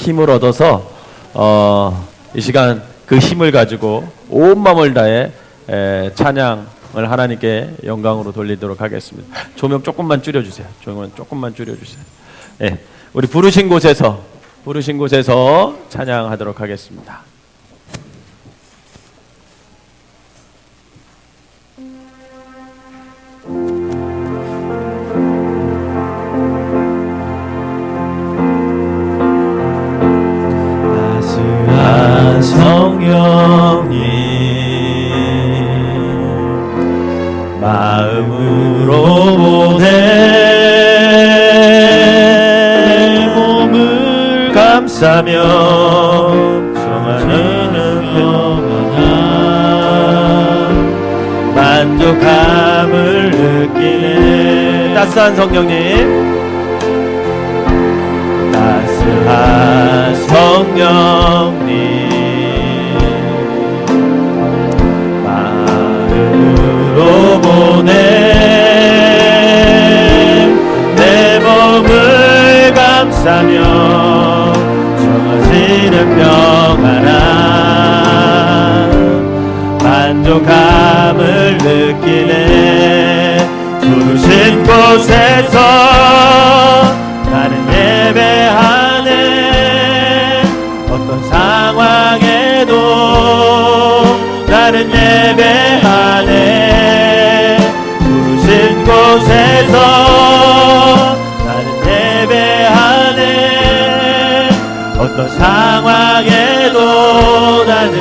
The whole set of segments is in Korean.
힘을 얻어서 이 시간 그 힘을 가지고 온 마음을 다해 찬양을 하나님께 영광으로 돌리도록 하겠습니다. 조명 조금만 줄여주세요. 조명 조금만 줄여주세요. 네, 우리 부르신 곳에서 찬양하도록 하겠습니다. 따스한 성령님 마음으로 보내 몸을 감싸며 정하는 평안함 만족함을 느끼네. 따스한 성령님 따스한 성령님 마음으로 보내 내 몸을 감싸며 정해지는 평안함 만족함을 느끼네. 부르신 곳에서 나는 예배하네. 어떤 상황에도 나는 예배하네. 부르신 곳에서 나는 예배하네. 어떤 상황에도 나는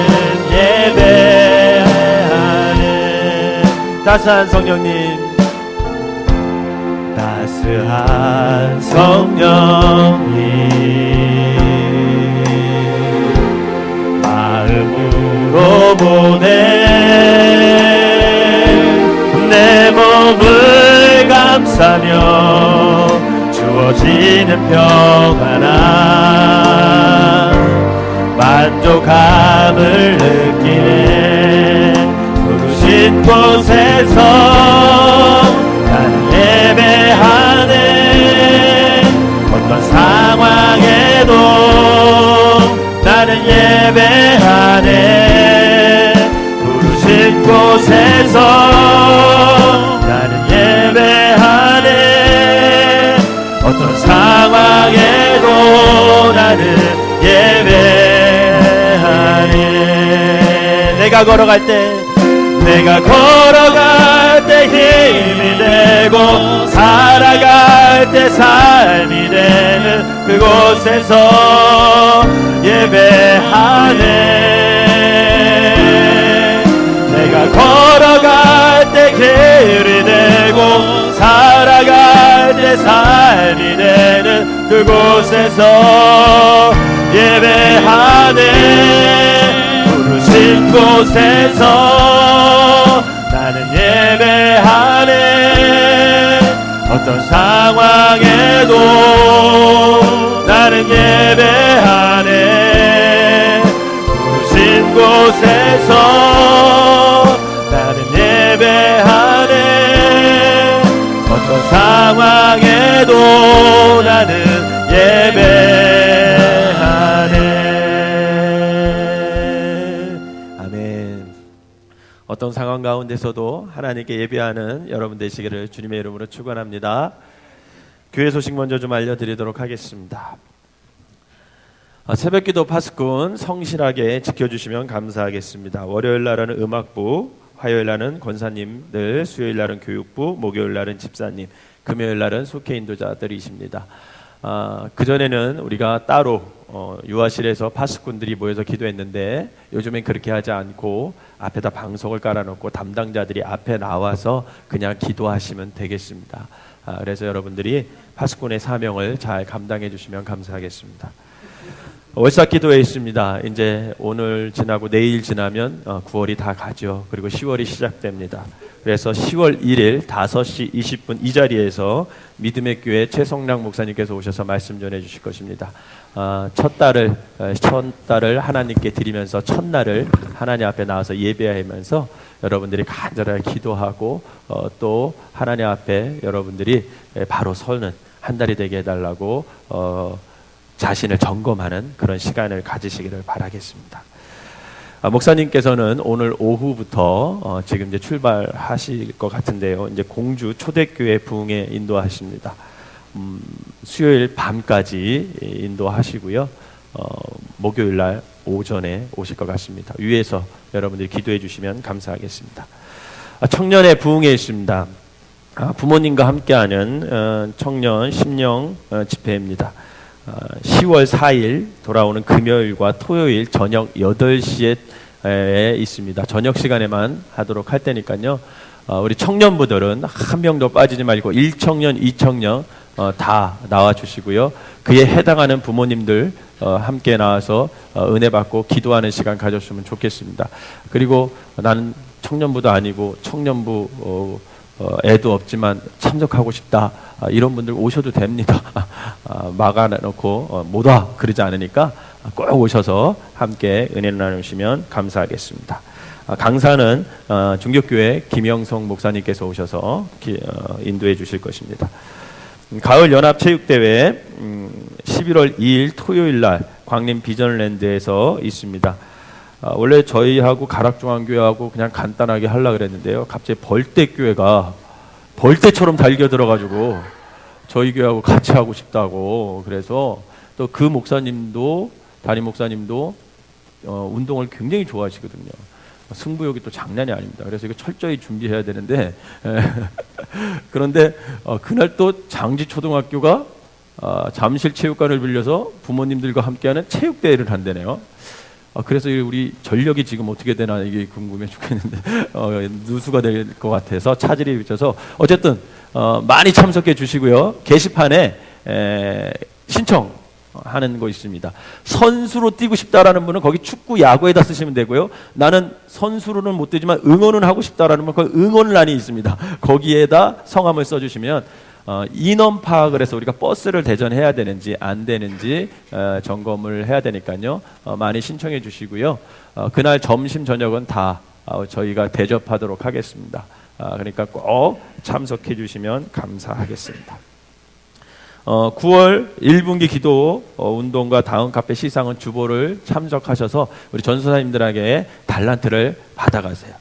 예배하네. 따스한 성령님 따스한 성령님 마음으로 보내 내 몸을 감싸며 주어지는 평안함 만족함을 느끼네. 부르신 곳에서 나는 예배하네. 어떤 상황에도 나는 예배하네. 부르신 곳에서 나는 예배하네. 어떤 상황에도 나는 예배하네. 내가 걸어갈 때 힘이 되고 살아갈 때 삶이 되는 그곳에서 예배하네. 내가 걸어갈 때 길이 되고 살아갈 때 삶이 되는 그곳에서 예배하네. 부르신 곳에서 나는 예배하네. 어떤 상황에도 나는 예배하네. 부르신 곳에서 나는 예배하네. 어떤 상황에도 나는 예배하네. 아멘. 어떤 상황 가운데서도 하나님께 예배하는 여러분 되시기를 주님의 이름으로 축원합니다. 교회 소식 먼저 좀 알려드리도록 하겠습니다. 새벽기도 파수꾼 성실하게 지켜주시면 감사하겠습니다. 월요일 날은 음악부, 화요일 날은 권사님들, 수요일 날은 교육부, 목요일 날은 집사님, 금요일 날은 속회 인도자들이십니다. 그전에는 우리가 따로 유아실에서 파수꾼들이 모여서 기도했는데 요즘엔 그렇게 하지 않고 앞에다 방석을 깔아놓고 담당자들이 앞에 나와서 그냥 기도하시면 되겠습니다. 그래서 여러분들이 파수꾼의 사명을 잘 감당해 주시면 감사하겠습니다. 월삭 기도회 있습니다. 이제 오늘 지나고 내일 지나면 9월이 다 가죠. 그리고 10월이 시작됩니다. 그래서 10월 1일 5시 20분 이 자리에서 믿음의 교회 최성락 목사님께서 오셔서 말씀 전해 주실 것입니다. 첫 달을 하나님께 드리면서 첫날을 하나님 앞에 나와서 예배하면서 여러분들이 간절하게 기도하고 또 하나님 앞에 여러분들이 바로 서는 한 달이 되게 해달라고 자신을 점검하는 그런 시간을 가지시기를 바라겠습니다. 목사님께서는 오늘 오후부터 지금 이제 출발하실 것 같은데요. 이제 공주 초대교회 부흥에 인도하십니다. 수요일 밤까지 인도하시고요. 목요일 날 오전에 오실 것 같습니다. 위에서 여러분들이 기도해 주시면 감사하겠습니다. 청년의 부흥에 있습니다. 부모님과 함께하는 청년 심령 집회입니다. 10월 4일 돌아오는 금요일과 토요일 저녁 8시에 있습니다. 저녁 시간에만 하도록 할 테니까요. 우리 청년부들은 한 명도 빠지지 말고 1청년, 2청년 다 나와주시고요. 그에 해당하는 부모님들 함께 나와서 은혜 받고 기도하는 시간 가졌으면 좋겠습니다. 그리고 나는 청년부도 아니고 청년부 애도 없지만 참석하고 싶다, 이런 분들 오셔도 됩니다. 막아놓고 못 와 그러지 않으니까 꼭 오셔서 함께 은혜를 나누시면 감사하겠습니다. 강사는 중격교회 김영성 목사님께서 오셔서 인도해 주실 것입니다. 가을 연합체육대회 11월 2일 토요일 날 광림 비전랜드에서 있습니다. 원래 저희하고 가락중앙교회하고 그냥 간단하게 하려고 그랬는데요. 갑자기 벌떼교회가 벌떼처럼 달겨들어가지고 저희 교회하고 같이 하고 싶다고, 그래서 또 그 목사님도, 담임 목사님도 운동을 굉장히 좋아하시거든요. 승부욕이 또 장난이 아닙니다. 그래서 이거 철저히 준비해야 되는데 그런데 그날 또 장지초등학교가 잠실체육관을 빌려서 부모님들과 함께하는 체육대회를 한다네요. 그래서 우리 전력이 지금 어떻게 되나 이게 궁금해 죽겠는데 누수가 될 것 같아서 차질이 빚어서 어쨌든 많이 참석해 주시고요. 게시판에 신청하는 거 있습니다. 선수로 뛰고 싶다라는 분은 거기 축구, 야구에다 쓰시면 되고요. 나는 선수로는 못 뛰지만 응원은 하고 싶다라는 분은 거기 응원란이 있습니다. 거기에다 성함을 써주시면 인원 파악을 해서 우리가 버스를 대전해야 되는지 안 되는지 점검을 해야 되니까요. 많이 신청해 주시고요. 그날 점심 저녁은 다 저희가 대접하도록 하겠습니다. 그러니까 꼭 참석해 주시면 감사하겠습니다. 9월 1분기 기도 운동과 다음 카페 시상은 주보를 참석하셔서 우리 전도사님들에게 달란트를 받아가세요.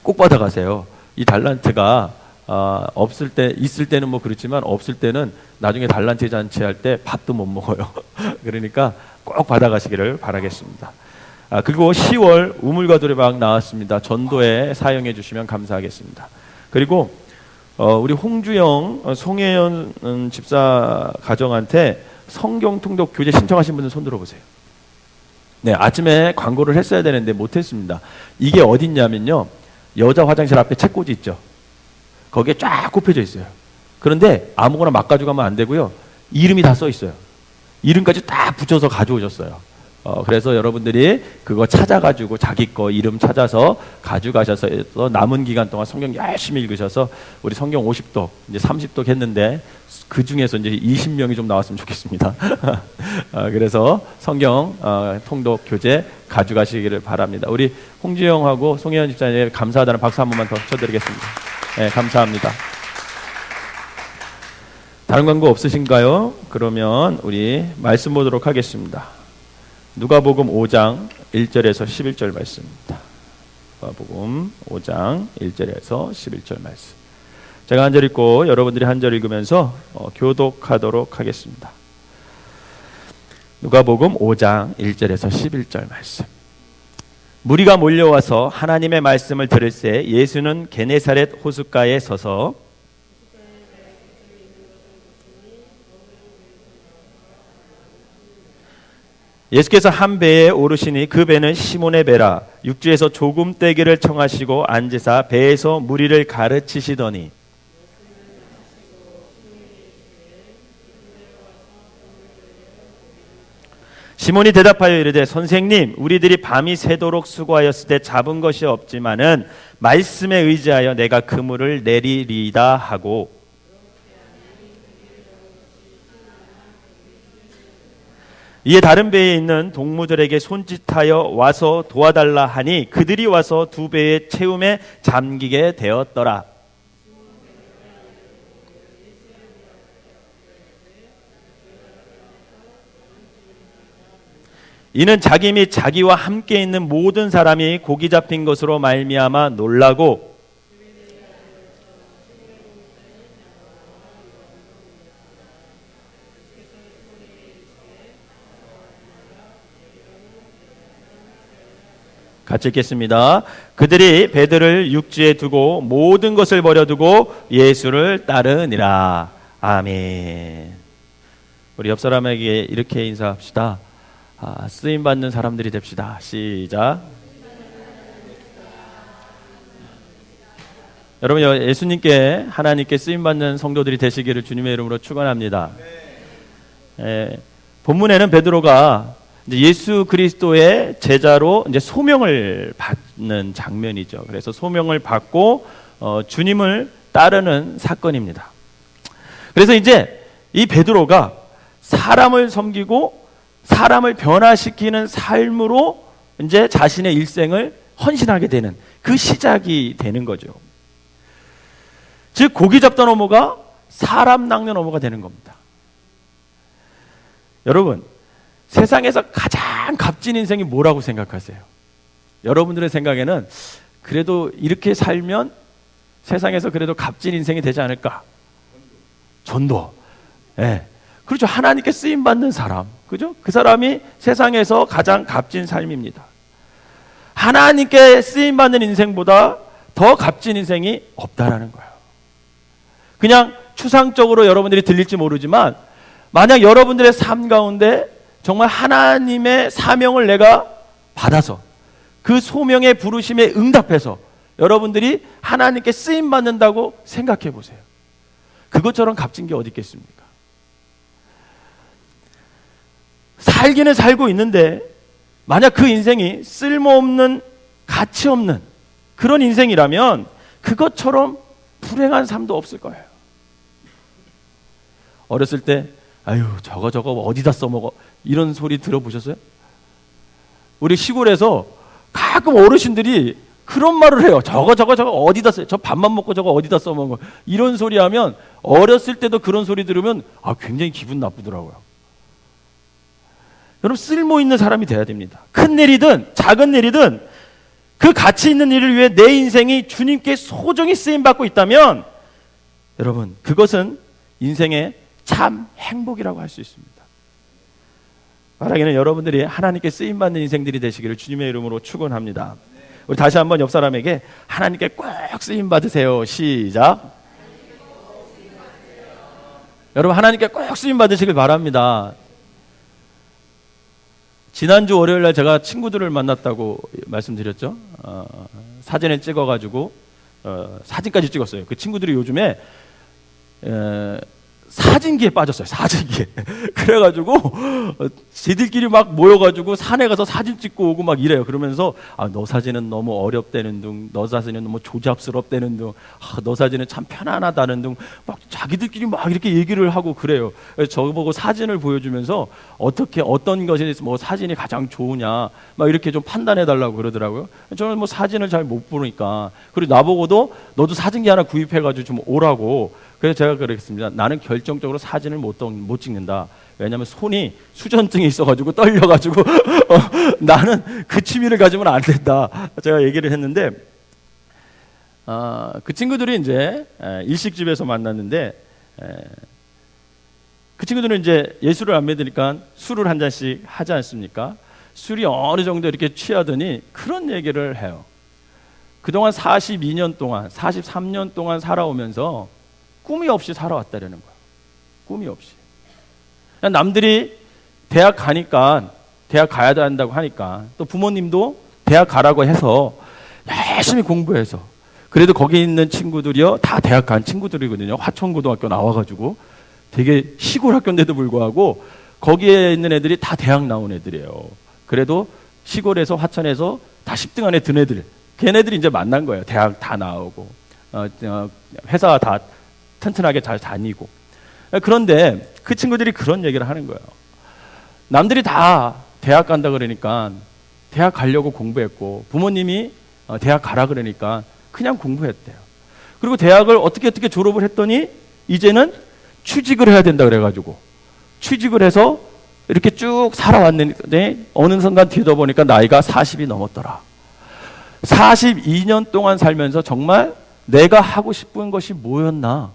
꼭 받아가세요. 이 달란트가 없을 때, 있을 때는 뭐 그렇지만 없을 때는 나중에 달란트 잔치 할 때 밥도 못 먹어요. 그러니까 꼭 받아가시기를 바라겠습니다. 그리고 10월 우물과 노래방 나왔습니다. 전도에 사용해 주시면 감사하겠습니다. 그리고 우리 홍주영, 송혜연 집사 가정한테 성경 통독 교재 신청하신 분들 손 들어보세요. 네, 아침에 광고를 했어야 되는데 못했습니다. 이게 어딨냐면요, 여자 화장실 앞에 책꽂이 있죠. 거기에 쫙 꼽혀져 있어요. 그런데 아무거나 막 가져가면 안 되고요. 이름이 다 써 있어요. 이름까지 딱 붙여서 가져오셨어요. 그래서 여러분들이 그거 찾아가지고 자기 거 이름 찾아서 가져가셔서 남은 기간 동안 성경 열심히 읽으셔서 우리 성경 50독, 이제 30독 했는데 그 중에서 이제 20명이 좀 나왔으면 좋겠습니다. 그래서 성경 통독 교재 가져가시기를 바랍니다. 우리 홍지영하고 송혜연 집사님 감사하다는 박수 한 번만 더 쳐드리겠습니다. 네, 감사합니다. 다른 광고 없으신가요? 그러면 우리 말씀 보도록 하겠습니다. 누가복음 5장 1절에서 11절 말씀입니다. 누가복음 5장 1절에서 11절 말씀. 제가 한 절 읽고 여러분들이 한 절 읽으면서 교독하도록 하겠습니다. 누가복음 5장 1절에서 11절 말씀. 무리가 몰려와서 하나님의 말씀을 들을새 예수는 게네사렛 호숫가에 서서 예수께서 한 배에 오르시니 그 배는 시몬의 배라. 육지에서 조금 떼기를 청하시고 앉으사 배에서 무리를 가르치시더니 시몬이 대답하여 이르되 선생님, 우리들이 밤이 새도록 수고하였을 때 잡은 것이 없지만은 말씀에 의지하여 내가 그물을 내리리다 하고, 이에 다른 배에 있는 동무들에게 손짓하여 와서 도와달라 하니 그들이 와서 두 배의 채움에 잠기게 되었더라. 이는 자기 및 자기와 함께 있는 모든 사람이 고기 잡힌 것으로 말미암아 놀라고 같이 읽겠습니다. 그들이 베드로를 육지에 두고 모든 것을 버려두고 예수를 따르니라. 아멘. 우리 옆 사람에게 이렇게 인사합시다. 쓰임 받는 사람들이 됩시다. 시작. 여러분, 예수님께 하나님께 쓰임 받는 성도들이 되시기를 주님의 이름으로 축원합니다. 본문에는 베드로가 이제 예수 그리스도의 제자로 이제 소명을 받는 장면이죠. 그래서 소명을 받고 주님을 따르는 사건입니다. 그래서 이제 이 베드로가 사람을 섬기고 사람을 변화시키는 삶으로 이제 자신의 일생을 헌신하게 되는 그 시작이 되는 거죠. 즉 고기 잡던 어머가 사람 낚는 어머가 되는 겁니다. 여러분, 세상에서 가장 값진 인생이 뭐라고 생각하세요? 여러분들의 생각에는 그래도 이렇게 살면 세상에서 그래도 값진 인생이 되지 않을까? 전도. 네. 그렇죠. 하나님께 쓰임 받는 사람. 그죠? 그 사람이 세상에서 가장 값진 삶입니다. 하나님께 쓰임 받는 인생보다 더 값진 인생이 없다라는 거예요. 그냥 추상적으로 여러분들이 들릴지 모르지만 만약 여러분들의 삶 가운데 정말 하나님의 사명을 내가 받아서 그 소명의 부르심에 응답해서 여러분들이 하나님께 쓰임 받는다고 생각해 보세요. 그것처럼 값진 게 어디 있겠습니까? 살기는 살고 있는데 만약 그 인생이 쓸모없는 가치 없는 그런 인생이라면 그것처럼 불행한 삶도 없을 거예요. 어렸을 때 아유 저거 어디다 써먹어 이런 소리 들어보셨어요? 우리 시골에서 가끔 어르신들이 그런 말을 해요. 저거 어디다 써? 저 밥만 먹고 저거 어디다 써먹어? 이런 소리 하면 어렸을 때도 그런 소리 들으면 굉장히 기분 나쁘더라고요. 여러분 쓸모 있는 사람이 돼야 됩니다. 큰 일이든 작은 일이든 그 가치 있는 일을 위해 내 인생이 주님께 소중히 쓰임 받고 있다면 여러분 그것은 인생의 참 행복이라고 할 수 있습니다. 말하기는 여러분들이 하나님께 쓰임 받는 인생들이 되시기를 주님의 이름으로 축원합니다. 우리 다시 한번 옆 사람에게 하나님께 꼭 쓰임 받으세요. 시작. 여러분 하나님께 꼭 쓰임 받으시길 바랍니다. 지난주 월요일날 제가 친구들을 만났다고 말씀드렸죠. 사진을 찍어가지고 사진까지 찍었어요. 그 친구들이 요즘에 사진기에 빠졌어요. 사진기에. 그래가지고 지들끼리 막 모여가지고 산에 가서 사진 찍고 오고 막 이래요. 그러면서 너 사진은 너무 어렵다는 둥, 너 사진은 너무 조잡스럽다는 둥, 너 사진은 참 편안하다는 둥, 막 자기들끼리 막 이렇게 얘기를 하고 그래요. 그래서 저보고 사진을 보여주면서 어떤 것이 뭐 사진이 가장 좋으냐 막 이렇게 좀 판단해 달라고 그러더라고요. 저는 뭐 사진을 잘 못 보니까 그리고 나보고도 너도 사진기 하나 구입해가지고 좀 오라고. 그래서 제가 그랬습니다. 나는 결정적으로 사진을 못 찍는다. 왜냐하면 손이 수전증이 있어가지고 떨려가지고 나는 그 취미를 가지면 안 된다. 제가 얘기를 했는데 그 친구들이 이제 일식집에서 만났는데 그 친구들은 이제 예수를 안 믿으니까 술을 한 잔씩 하지 않습니까? 술이 어느 정도 이렇게 취하더니 그런 얘기를 해요. 그동안 42년 동안 43년 동안 살아오면서 꿈이 없이 살아왔다라는 거야. 꿈이 없이. 남들이 대학 가니까 대학 가야 한다고 하니까 또 부모님도 대학 가라고 해서 열심히 공부해서 그래도 거기 있는 친구들이요 다 대학 간 친구들이거든요. 화천고등학교 나와가지고 되게 시골 학교인데도 불구하고 거기에 있는 애들이 다 대학 나온 애들이에요. 그래도 시골에서 화천에서 다 10등 안에 든 애들 걔네들이 이제 만난 거예요. 대학 다 나오고 회사 다 튼튼하게 잘 다니고. 그런데 그 친구들이 그런 얘기를 하는 거예요. 남들이 다 대학 간다 그러니까 대학 가려고 공부했고 부모님이 대학 가라 그러니까 그냥 공부했대요. 그리고 대학을 어떻게 졸업을 했더니 이제는 취직을 해야 된다 그래가지고 취직을 해서 이렇게 쭉 살아왔는데 어느 순간 뒤져보니까 나이가 40이 넘었더라. 42년 동안 살면서 정말 내가 하고 싶은 것이 뭐였나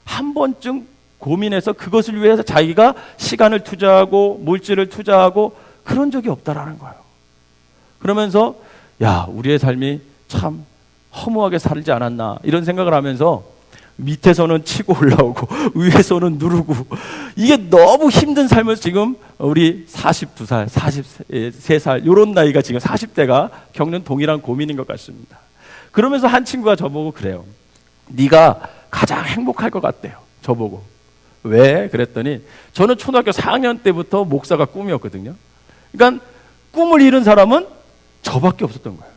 한 번쯤 고민해서 그것을 위해서 자기가 시간을 투자하고 물질을 투자하고 그런 적이 없다라는 거예요. 그러면서 야, 우리의 삶이 참 허무하게 살지 않았나 이런 생각을 하면서 밑에서는 치고 올라오고 위에서는 누르고 이게 너무 힘든 삶을 지금 우리 42살, 43살 이런 나이가 지금 40대가 겪는 동일한 고민인 것 같습니다. 그러면서 한 친구가 저보고 그래요. 네가 가장 행복할 것 같대요. 저보고. 왜? 그랬더니 저는 초등학교 4학년 때부터 목사가 꿈이었거든요. 그러니까 꿈을 이룬 사람은 저밖에 없었던 거예요.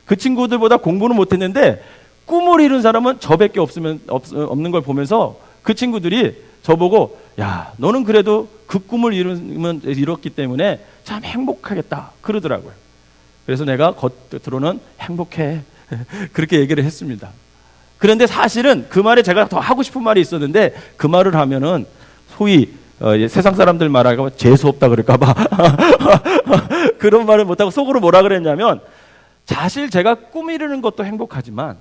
그 친구들보다 공부는 못했는데 꿈을 이룬 사람은 저밖에 없는 걸 보면서 그 친구들이 저보고 야, 너는 그래도 그 꿈을 이뤘기 때문에 참 행복하겠다 그러더라고요. 그래서 내가 겉으로는 행복해 그렇게 얘기를 했습니다. 그런데 사실은 그 말에 제가 더 하고 싶은 말이 있었는데 그 말을 하면은 소위 세상 사람들 말하고 재수없다 그럴까봐 그런 말을 못하고 속으로 뭐라 그랬냐면 사실 제가 꿈 이루는 것도 행복하지만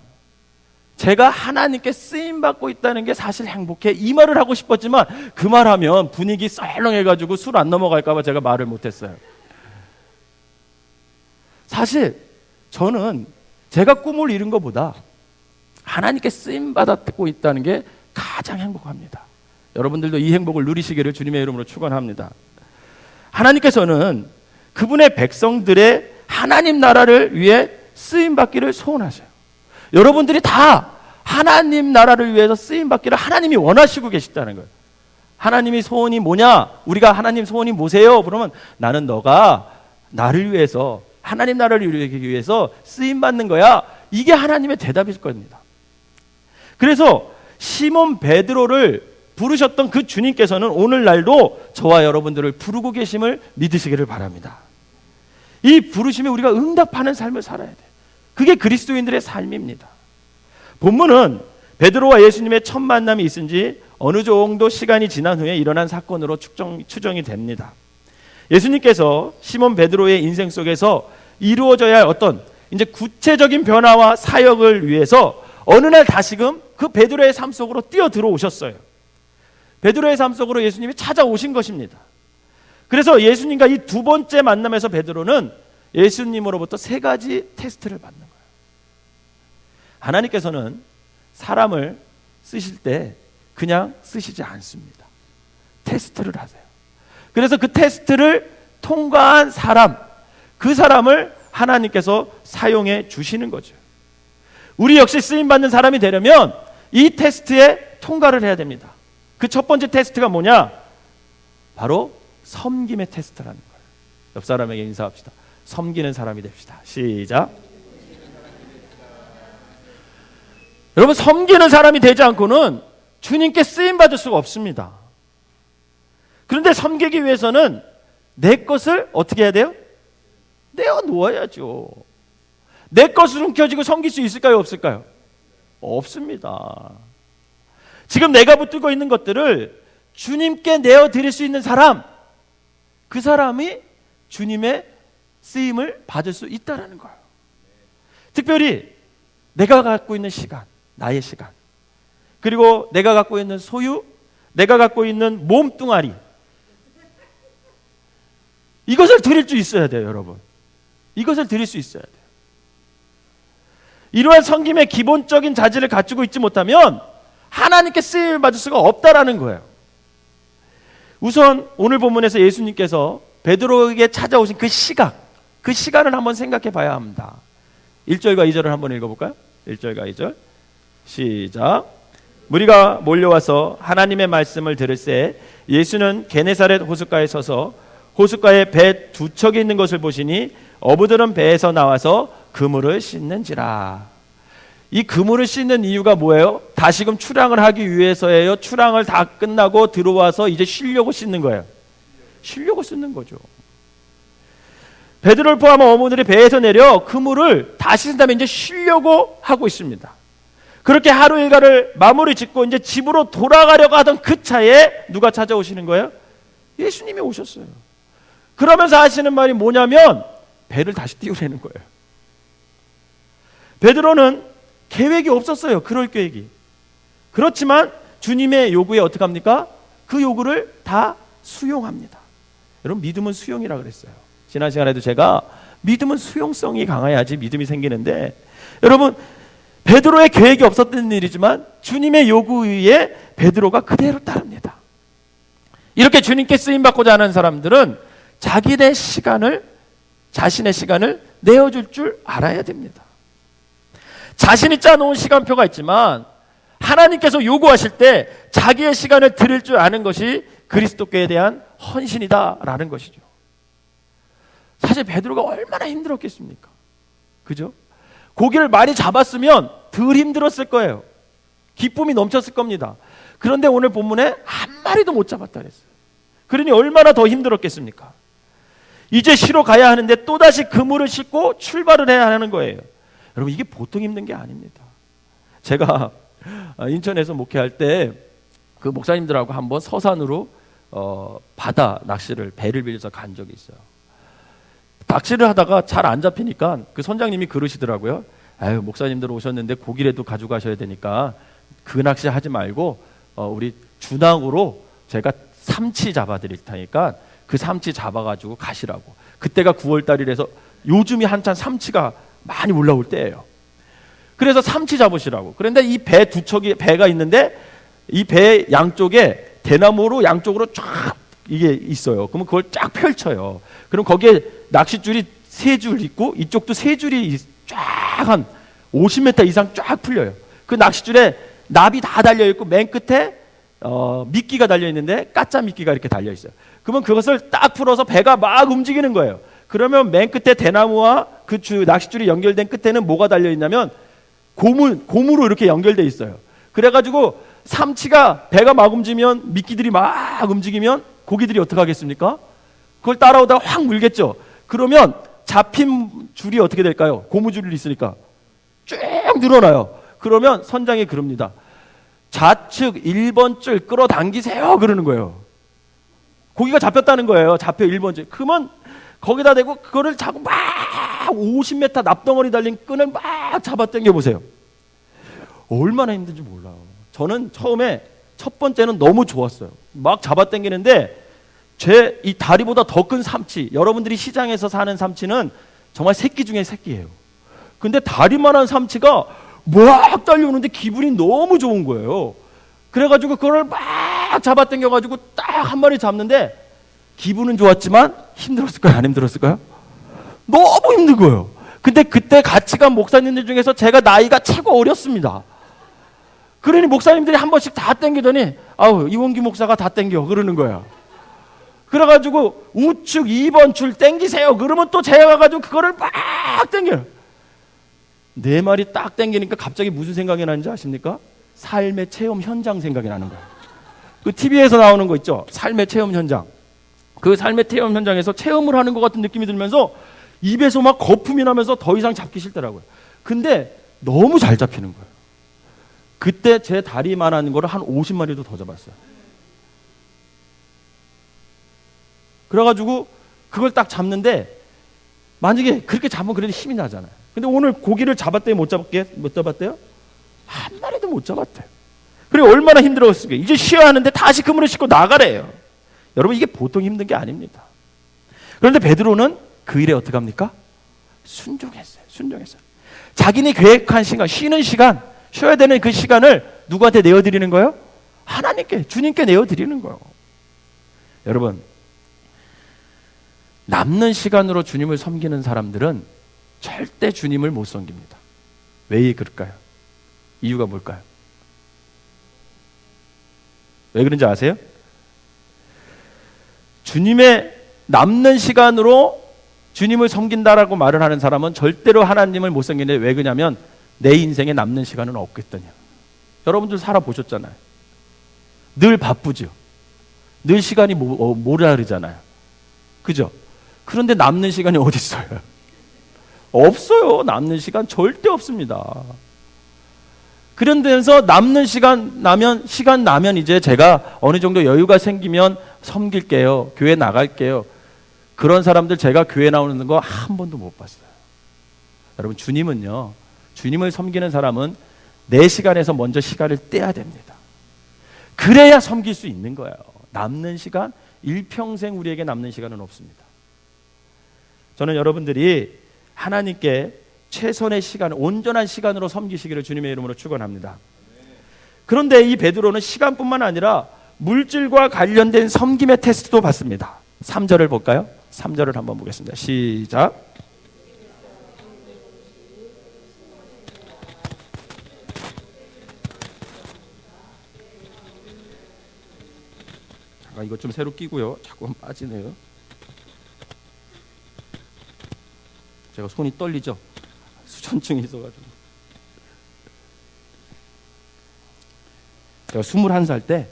제가 하나님께 쓰임받고 있다는 게 사실 행복해 이 말을 하고 싶었지만 그 말하면 분위기 썰렁해가지고 술 안 넘어갈까봐 제가 말을 못했어요. 사실 저는 제가 꿈을 이룬 것보다 하나님께 쓰임받고 있다는 게 가장 행복합니다. 여러분들도 이 행복을 누리시기를 주님의 이름으로 축원합니다. 하나님께서는 그분의 백성들의 하나님 나라를 위해 쓰임받기를 소원하셔요. 여러분들이 다 하나님 나라를 위해서 쓰임받기를 하나님이 원하시고 계시다는 거예요. 하나님이 소원이 뭐냐? 우리가 하나님 소원이 뭐세요? 그러면 나는 너가 나를 위해서 하나님 나라를 이루기 위해서 쓰임받는 거야. 이게 하나님의 대답일 겁니다. 그래서 시몬 베드로를 부르셨던 그 주님께서는 오늘날도 저와 여러분들을 부르고 계심을 믿으시기를 바랍니다. 이 부르심에 우리가 응답하는 삶을 살아야 돼요. 그게 그리스도인들의 삶입니다. 본문은 베드로와 예수님의 첫 만남이 있은 지 어느 정도 시간이 지난 후에 일어난 사건으로 추정이 됩니다. 예수님께서 시몬 베드로의 인생 속에서 이루어져야 할 어떤 이제 구체적인 변화와 사역을 위해서 어느 날 다시금 그 베드로의 삶 속으로 뛰어 들어오셨어요. 베드로의 삶 속으로 예수님이 찾아오신 것입니다. 그래서 예수님과 이 두 번째 만남에서 베드로는 예수님으로부터 세 가지 테스트를 받는 거예요. 하나님께서는 사람을 쓰실 때 그냥 쓰시지 않습니다. 테스트를 하세요. 그래서 그 테스트를 통과한 사람, 그 사람을 하나님께서 사용해 주시는 거죠. 우리 역시 쓰임받는 사람이 되려면 이 테스트에 통과를 해야 됩니다. 그 첫 번째 테스트가 뭐냐? 바로 섬김의 테스트라는 거예요. 옆 사람에게 인사합시다. 섬기는 사람이 됩시다. 시작. 여러분, 섬기는 사람이 되지 않고는 주님께 쓰임받을 수가 없습니다. 그런데 섬기기 위해서는 내 것을 어떻게 해야 돼요? 내어놓아야죠. 내 것을 움켜쥐고 섬길 수 있을까요? 없을까요? 없습니다. 지금 내가 붙들고 있는 것들을 주님께 내어드릴 수 있는 사람, 그 사람이 주님의 쓰임을 받을 수 있다는 거예요. 특별히 내가 갖고 있는 시간, 나의 시간, 그리고 내가 갖고 있는 소유, 내가 갖고 있는 몸뚱아리, 이것을 드릴 수 있어야 돼요, 여러분. 이것을 드릴 수 있어야 돼요. 이러한 섬김의 기본적인 자질을 갖추고 있지 못하면 하나님께 쓰임을 받을 수가 없다라는 거예요. 우선 오늘 본문에서 예수님께서 베드로에게 찾아오신 그 시각, 그 시간을 한번 생각해 봐야 합니다. 1절과 2절을 한번 읽어볼까요? 1절과 2절 시작. 무리가 몰려와서 하나님의 말씀을 들을새 예수는 게네사렛 호숫가에 서서 호숫가에 배 두 척이 있는 것을 보시니 어부들은 배에서 나와서 그물을 씻는지라. 이 그물을 씻는 이유가 뭐예요? 다시금 출항을 하기 위해서예요? 출항을 다 끝나고 들어와서 이제 쉬려고 씻는 거예요? 쉬려고 씻는 거죠. 베드로를 포함한 어부들이 배에서 내려 그물을 다 씻은 다음에 이제 쉬려고 하고 있습니다. 그렇게 하루 일과를 마무리 짓고 이제 집으로 돌아가려고 하던 그 차에 누가 찾아오시는 거예요? 예수님이 오셨어요. 그러면서 하시는 말이 뭐냐면 배를 다시 띄우라는 거예요. 베드로는 계획이 없었어요. 그럴 계획이. 그렇지만 주님의 요구에 어떻게 합니까? 그 요구를 다 수용합니다. 여러분, 믿음은 수용이라 그랬어요. 지난 시간에도 제가 믿음은 수용성이 강해야지 믿음이 생기는데, 여러분, 베드로의 계획이 없었던 일이지만 주님의 요구에 베드로가 그대로 따릅니다. 이렇게 주님께 쓰임받고자 하는 사람들은 자신의 시간을 내어줄 줄 알아야 됩니다. 자신이 짜놓은 시간표가 있지만 하나님께서 요구하실 때 자기의 시간을 드릴 줄 아는 것이 그리스도께 대한 헌신이다라는 것이죠. 사실 베드로가 얼마나 힘들었겠습니까? 그죠? 고기를 많이 잡았으면 덜 힘들었을 거예요. 기쁨이 넘쳤을 겁니다. 그런데 오늘 본문에 한 마리도 못 잡았다 그랬어요. 그러니 얼마나 더 힘들었겠습니까? 이제 쉬러 가야 하는데 또다시 그물을 싣고 출발을 해야 하는 거예요. 여러분, 이게 보통 힘든 게 아닙니다. 제가 인천에서 목회할 때 그 목사님들하고 한번 서산으로 바다 낚시를 배를 빌려서 간 적이 있어요. 낚시를 하다가 잘 안 잡히니까 그 선장님이 그러시더라고요. 아유, 목사님들 오셨는데 고기라도 가져가셔야 되니까 그 낚시 하지 말고 우리 준항으로 제가 삼치 잡아드릴 테니까 그 삼치 잡아가지고 가시라고. 그때가 9월달이라서 요즘이 한참 삼치가 많이 올라올 때예요. 그래서 삼치 잡으시라고. 그런데 이 배 두 척이 배가 있는데 이 배 양쪽에 대나무로 양쪽으로 쫙 이게 있어요. 그러면 그걸 쫙 펼쳐요. 그럼 거기에 낚싯줄이 3줄 있고 이쪽도 3줄이 쫙 한 50m 이상 쫙 풀려요. 그 낚싯줄에 납이 다 달려 있고 맨 끝에 미끼가 달려 있는데 까짜 미끼가 이렇게 달려 있어요. 그러면 그것을 딱 풀어서 배가 막 움직이는 거예요. 그러면 맨 끝에 대나무와 그 낚싯줄이 연결된 끝에는 뭐가 달려 있냐면 고무로 이렇게 연결돼 있어요. 그래가지고 삼치가 배가 막 움직이면 미끼들이 막 움직이면 고기들이 어떻게 하겠습니까? 그걸 따라오다가 확 물겠죠. 그러면 잡힌 줄이 어떻게 될까요? 고무줄이 있으니까 쭉 늘어나요. 그러면 선장이 그럽니다. 좌측 1번 줄 끌어당기세요 그러는 거예요. 고기가 잡혔다는 거예요. 잡혀 1번 줄. 그러면 거기다 대고 그거를 자꾸 막 50m 납덩어리 달린 끈을 막 잡아 당겨 보세요. 얼마나 힘든지 몰라요. 저는 처음에 첫 번째는 너무 좋았어요. 막 잡아 당기는데 제 이 다리보다 더 큰 삼치, 여러분들이 시장에서 사는 삼치는 정말 새끼 중에 새끼예요. 근데 다리만한 삼치가 막 달려오는데 기분이 너무 좋은 거예요. 그래가지고 그걸 막 잡아 당겨가지고 딱 한 마리 잡는데 기분은 좋았지만 힘들었을까요? 안 힘들었을까요? 너무 힘든 거예요. 근데 그때 같이 간 목사님들 중에서 제가 나이가 최고 어렸습니다. 그러니 목사님들이 한 번씩 다 당기더니 아우, 이원기 목사가 다 당겨 그러는 거야. 그래가지고 우측 2번 줄 당기세요 그러면 또 제가 가가지고 그거를 막 당겨요. 4마리 딱 당기니까 갑자기 무슨 생각이 나는지 아십니까? 삶의 체험 현장 생각이 나는 거예요. 그 TV에서 나오는 거 있죠? 삶의 체험 현장. 그 삶의 체험 현장에서 체험을 하는 것 같은 느낌이 들면서 입에서 막 거품이 나면서 더 이상 잡기 싫더라고요. 근데 너무 잘 잡히는 거예요. 그때 제 다리만한 거를 한 50마리도 더 잡았어요. 그래가지고 그걸 딱 잡는데 만약에 그렇게 잡으면 그래도 힘이 나잖아요. 근데 오늘 고기를 잡았대요? 못 잡았대요? 한 마리도 못 잡았대요. 그리고 얼마나 힘들었을까요? 이제 쉬어야 하는데 다시 그물을 싣고 나가래요. 여러분, 이게 보통 힘든 게 아닙니다. 그런데 베드로는 그 일에 어떻게 합니까? 순종했어요. 자기네 계획한 시간, 쉬는 시간, 쉬어야 되는 그 시간을 누구한테 내어드리는 거예요? 하나님께, 주님께 내어드리는 거예요. 여러분, 남는 시간으로 주님을 섬기는 사람들은 절대 주님을 못 섬깁니다. 왜 그럴까요? 이유가 뭘까요? 왜 그런지 아세요? 주님의 남는 시간으로 주님을 섬긴다라고 말을 하는 사람은 절대로 하나님을 못 섬기는데, 왜 그러냐면 내 인생에 남는 시간은 없겠더냐. 여러분들 살아보셨잖아요. 늘 바쁘죠. 늘 시간이 모자르잖아요. 그죠? 그런데 남는 시간이 어디 있어요? 없어요. 남는 시간 절대 없습니다. 그런 데서 남는 시간 나면 이제 제가 어느 정도 여유가 생기면 섬길게요. 교회 나갈게요. 그런 사람들 제가 교회 나오는 거 한 번도 못 봤어요. 여러분, 주님은요, 주님을 섬기는 사람은 내 시간에서 먼저 시간을 떼야 됩니다. 그래야 섬길 수 있는 거예요. 남는 시간, 일평생 우리에게 남는 시간은 없습니다. 저는 여러분들이 하나님께 최선의 시간, 온전한 시간으로 섬기시기를 주님의 이름으로 축원합니다. 그런데 이 베드로는 시간뿐만 아니라 물질과 관련된 섬김의 테스트도 받습니다. 3절을 볼까요? 3절을 한번 보겠습니다. 시작. 잠깐 이것 좀 새로 끼고요. 자꾸 빠지네요. 제가 손이 떨리죠? 수전증이 있어가지고. 제가 21살 때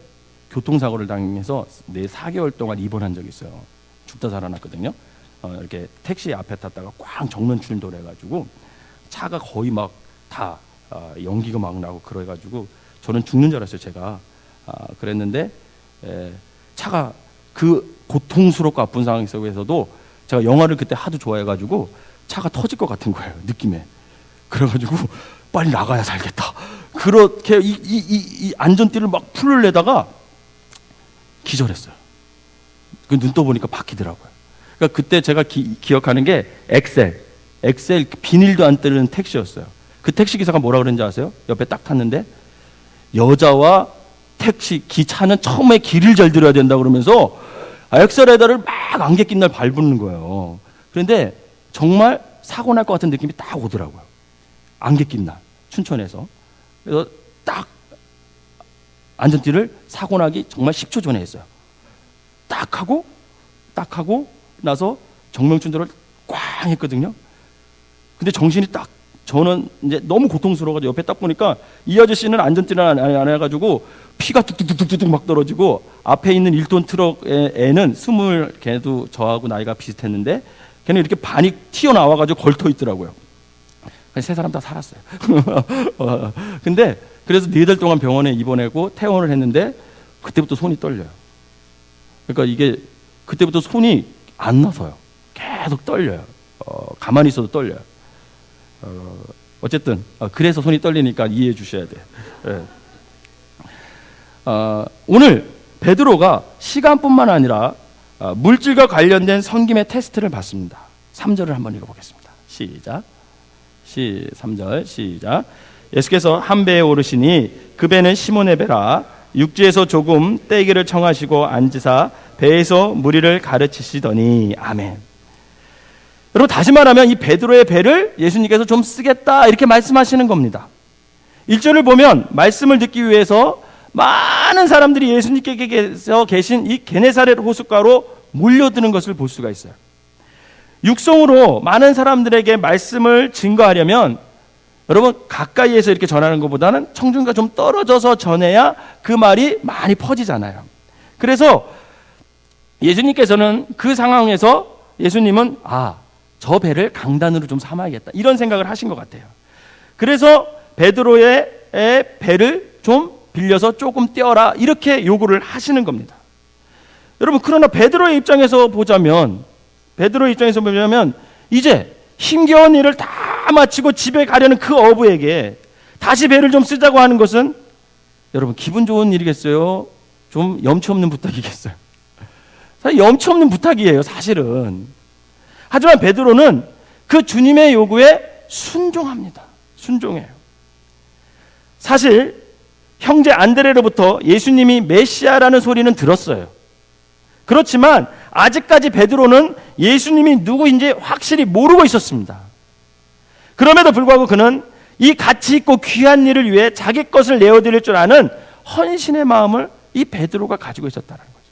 교통사고를 당해서 4개월 동안 입원한 적이 있어요. 죽다 살아났거든요. 이렇게 택시 앞에 탔다가 꽝 정면 충돌해가지고 차가 거의 막 다 연기가 막 나고 그래가지고 저는 죽는 줄 알았어요. 제가 그랬는데 차가 그 고통스럽고 아픈 상황 속에서도 제가 영화를 그때 하도 좋아해가지고 차가 터질 것 같은 거예요. 느낌에. 그래가지고 빨리 나가야 살겠다. 그렇게 이 안전띠를 막 풀려다가 기절했어요. 그 눈 떠보니까 바퀴더라고요. 그러니까 그때 제가 기억하는 게 엑셀 비닐도 안 뜯는 택시였어요. 그 택시 기사가 뭐라 그랬는지 아세요? 옆에 딱 탔는데 여자와 택시 기차는 처음에 길을 잘 들어야 된다 그러면서 엑셀에다를 막 안개 낀 날 밟는 거예요. 그런데 정말 사고 날 것 같은 느낌이 딱 오더라고요. 안개 낀 날 춘천에서. 그래서 딱 안전띠를 사고 나기 정말 10초 전에 했어요. 딱 하고 나서 정명춘도를 꽝 했거든요. 근데 정신이 딱, 저는 이제 너무 고통스러워가지고 옆에 딱 보니까 이 아저씨는 안전띠를 안 해가지고 피가 뚝뚝뚝뚝뚝 막 떨어지고 앞에 있는 1톤 트럭의 애는 20, 걔도 저하고 나이가 비슷했는데 걔는 이렇게 반이 튀어나와가지고 걸터 있더라고요. 세 사람 다 살았어요. 근데 그래서 4달 동안 병원에 입원하고 퇴원을 했는데 그때부터 손이 떨려요. 그러니까 이게 그때부터 손이 안 나서요. 계속 떨려요. 가만히 있어도 떨려요. 어쨌든 그래서 손이 떨리니까 이해해 주셔야 돼요. 네. 오늘 베드로가 시간뿐만 아니라 물질과 관련된 섬김의 테스트를 받습니다. 3절을 한번 읽어보겠습니다. 시작. 3절 시작. 예수께서 한 배에 오르시니 그 배는 시몬의 배라. 육지에서 조금 떼기를 청하시고 앉으사 배에서 무리를 가르치시더니. 아멘. 여러분, 다시 말하면 이 베드로의 배를 예수님께서 좀 쓰겠다 이렇게 말씀하시는 겁니다. 1절을 보면 말씀을 듣기 위해서 많은 사람들이 예수님께서 계신 이 게네사렛 호숫가로 몰려드는 것을 볼 수가 있어요. 육성으로 많은 사람들에게 말씀을 증거하려면 여러분, 가까이에서 이렇게 전하는 것보다는 청중과 좀 떨어져서 전해야 그 말이 많이 퍼지잖아요. 그래서 예수님께서는 그 상황에서 예수님은 저 배를 강단으로 좀 삼아야겠다 이런 생각을 하신 것 같아요. 그래서 베드로의 배를 좀 빌려서 조금 떼어라 이렇게 요구를 하시는 겁니다. 여러분, 그러나 베드로의 입장에서 보자면 이제 힘겨운 일을 다 마치고 집에 가려는 그 어부에게 다시 배를 좀 쓰자고 하는 것은 여러분 기분 좋은 일이겠어요? 좀 염치 없는 부탁이겠어요? 사실 염치 없는 부탁이에요, 사실은. 하지만 베드로는 그 주님의 요구에 순종합니다. 순종해요. 사실 형제 안드레로부터 예수님이 메시아라는 소리는 들었어요. 그렇지만 아직까지 베드로는 예수님이 누구인지 확실히 모르고 있었습니다. 그럼에도 불구하고 그는 이 가치 있고 귀한 일을 위해 자기 것을 내어드릴 줄 아는 헌신의 마음을 이 베드로가 가지고 있었다는 거죠.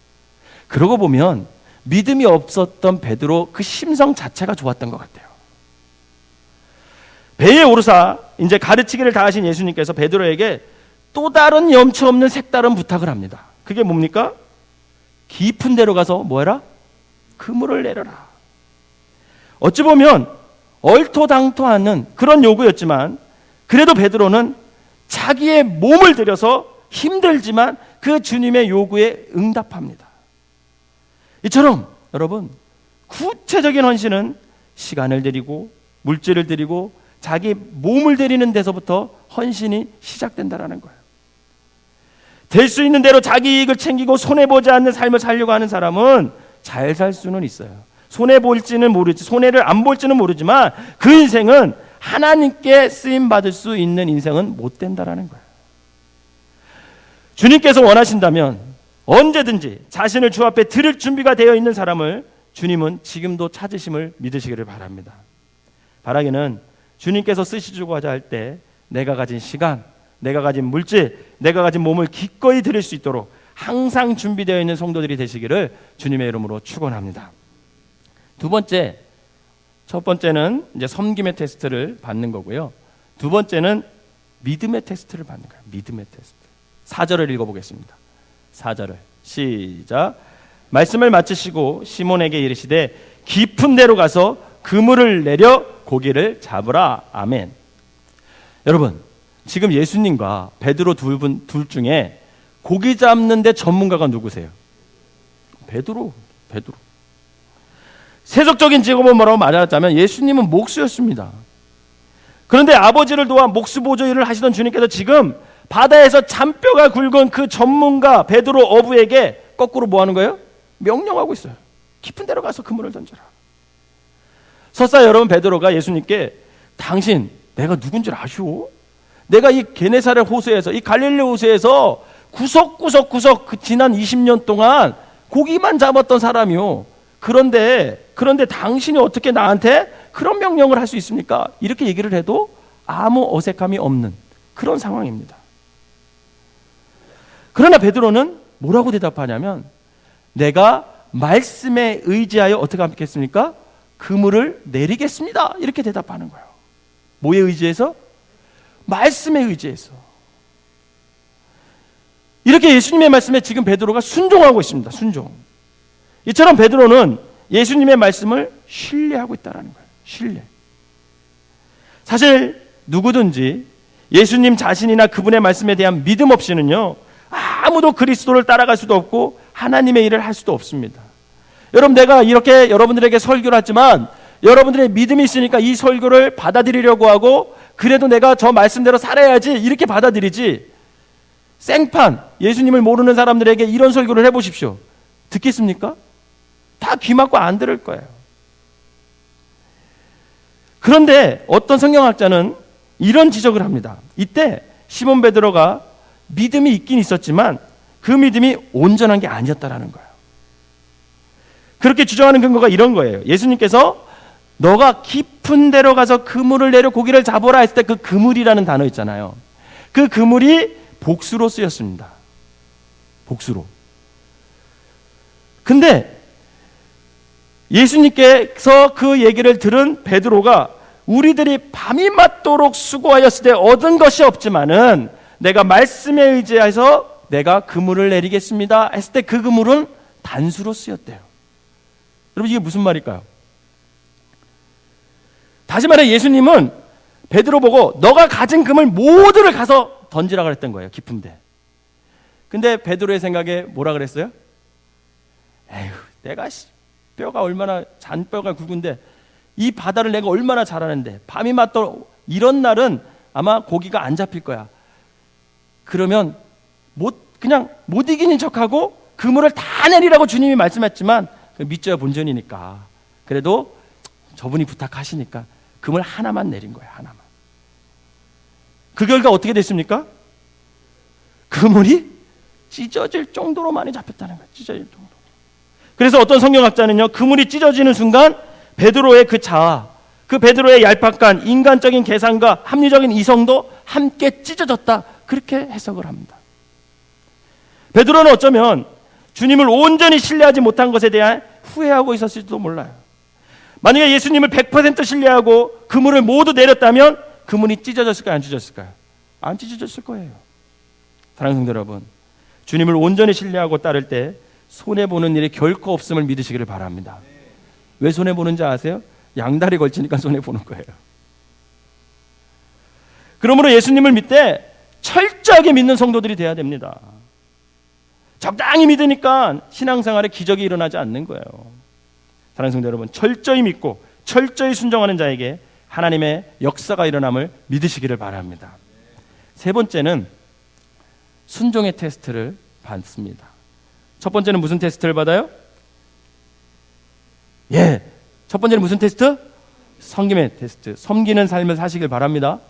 그러고 보면 믿음이 없었던 베드로 그 심성 자체가 좋았던 것 같아요. 배에 오르사 이제 가르치기를 다하신 예수님께서 베드로에게 또 다른 염치 없는 색다른 부탁을 합니다. 그게 뭡니까? 깊은 데로 가서 뭐해라? 그물을 내려라. 어찌 보면 얼토당토하는 그런 요구였지만 그래도 베드로는 자기의 몸을 들여서 힘들지만 그 주님의 요구에 응답합니다. 이처럼 여러분, 구체적인 헌신은 시간을 드리고 물질을 드리고 자기 몸을 드리는 데서부터 헌신이 시작된다라는 거예요. 될 수 있는 대로 자기 이익을 챙기고 손해보지 않는 삶을 살려고 하는 사람은 잘 살 수는 있어요. 손해를 안 볼지는 모르지만 그 인생은 하나님께 쓰임받을 수 있는 인생은 못 된다라는 거예요. 주님께서 원하신다면 언제든지 자신을 주 앞에 드릴 준비가 되어 있는 사람을 주님은 지금도 찾으심을 믿으시기를 바랍니다. 바라기는 주님께서 쓰시려고 하자 할 때 내가 가진 시간, 내가 가진 물질, 내가 가진 몸을 기꺼이 드릴 수 있도록 항상 준비되어 있는 성도들이 되시기를 주님의 이름으로 축원합니다. 두 번째, 첫 번째는 이제 섬김의 테스트를 받는 거고요. 두 번째는 믿음의 테스트를 받는 거예요. 믿음의 테스트. 4절을 읽어보겠습니다. 4절을 시작. 말씀을 마치시고 시몬에게 이르시되 깊은 데로 가서 그물을 내려 고기를 잡으라. 아멘. 여러분, 지금 예수님과 베드로 둘 중에 고기 잡는데 전문가가 누구세요? 베드로. 세속적인 직업은 뭐라고 말하자면 예수님은 목수였습니다. 그런데 아버지를 도와 목수보조 일을 하시던 주님께서 지금 바다에서 잔뼈가 굵은 그 전문가 베드로 어부에게 거꾸로 뭐 하는 거예요? 명령하고 있어요. 깊은 데로 가서 그물을 던져라. 설사 여러분, 베드로가 예수님께 당신 내가 누군지 아시오? 내가 이 게네사렛 호수에서, 이 갈릴리 호수에서 구석구석 그 지난 20년 동안 고기만 잡았던 사람이요. 그런데 당신이 어떻게 나한테 그런 명령을 할 수 있습니까? 이렇게 얘기를 해도 아무 어색함이 없는 그런 상황입니다. 그러나 베드로는 뭐라고 대답하냐면 내가 말씀에 의지하여 어떻게 하겠습니까? 그물을 내리겠습니다. 이렇게 대답하는 거예요. 뭐에 의지해서? 말씀에 의지해서. 이렇게 예수님의 말씀에 지금 베드로가 순종하고 있습니다. 순종. 이처럼 베드로는 예수님의 말씀을 신뢰하고 있다는 거예요. 신뢰. 사실 누구든지 예수님 자신이나 그분의 말씀에 대한 믿음 없이는요, 아무도 그리스도를 따라갈 수도 없고 하나님의 일을 할 수도 없습니다. 여러분, 내가 이렇게 여러분들에게 설교를 하지만 여러분들의 믿음이 있으니까 이 설교를 받아들이려고 하고 그래도 내가 저 말씀대로 살아야지 이렇게 받아들이지, 생판 예수님을 모르는 사람들에게 이런 설교를 해보십시오. 듣겠습니까? 다 귀 막고 안 들을 거예요. 그런데 어떤 성경학자는 이런 지적을 합니다. 이때 시몬 베드로가 믿음이 있긴 있었지만 그 믿음이 온전한 게 아니었다라는 거예요. 그렇게 주장하는 근거가 이런 거예요. 예수님께서 너가 깊은 데로 가서 그물을 내려 고기를 잡으라 했을 때 그 그물이라는 단어 있잖아요. 그 그물이 복수로 쓰였습니다. 복수로. 근데 예수님께서 그 얘기를 들은 베드로가 우리들이 밤이 맞도록 수고하였을 때 얻은 것이 없지만은 내가 말씀에 의지해서 내가 그물을 내리겠습니다 했을 때 그 그물은 단수로 쓰였대요. 여러분, 이게 무슨 말일까요? 다시 말해 예수님은 베드로 보고 너가 가진 그물 모두를 가서 던지라 그랬던 거예요. 깊은데. 근데 베드로의 생각에 뭐라 그랬어요? 에휴, 내가 뼈가 얼마나 잔뼈가 굵은데 이 바다를 내가 얼마나 잘 아는데 밤이 맞도록 이런 날은 아마 고기가 안 잡힐 거야. 그러면 그냥 못 이기는 척하고 그물을 다 내리라고 주님이 말씀했지만 믿져야 본전이니까 그래도 저분이 부탁하시니까 그물 하나만 내린 거예요. 하나만. 그 결과 어떻게 됐습니까? 그물이 찢어질 정도로 많이 잡혔다는 거예요. 찢어질 정도로. 그래서 어떤 성경학자는요, 그물이 찢어지는 순간 베드로의 그 자아, 그 베드로의 얄팍한 인간적인 계산과 합리적인 이성도 함께 찢어졌다, 그렇게 해석을 합니다. 베드로는 어쩌면 주님을 온전히 신뢰하지 못한 것에 대한 후회하고 있었을지도 몰라요. 만약에 예수님을 100% 신뢰하고 그물을 모두 내렸다면 그물이 찢어졌을까요? 안 찢어졌을까요? 안 찢어졌을 거예요. 사랑하는 성도 여러분, 주님을 온전히 신뢰하고 따를 때 손해보는 일이 결코 없음을 믿으시기를 바랍니다. 왜 손해보는지 아세요? 양다리 걸치니까 손해보는 거예요. 그러므로 예수님을 믿되 철저하게 믿는 성도들이 돼야 됩니다. 적당히 믿으니까 신앙생활에 기적이 일어나지 않는 거예요. 사랑하는 성도 여러분, 철저히 믿고 철저히 순종하는 자에게 하나님의 역사가 일어남을 믿으시기를 바랍니다. 세 번째는 순종의 테스트를 받습니다. 첫 번째는 무슨 테스트를 받아요? 첫 번째는 무슨 테스트? 섬김의 테스트. 섬기는 삶을 사시길 바랍니다.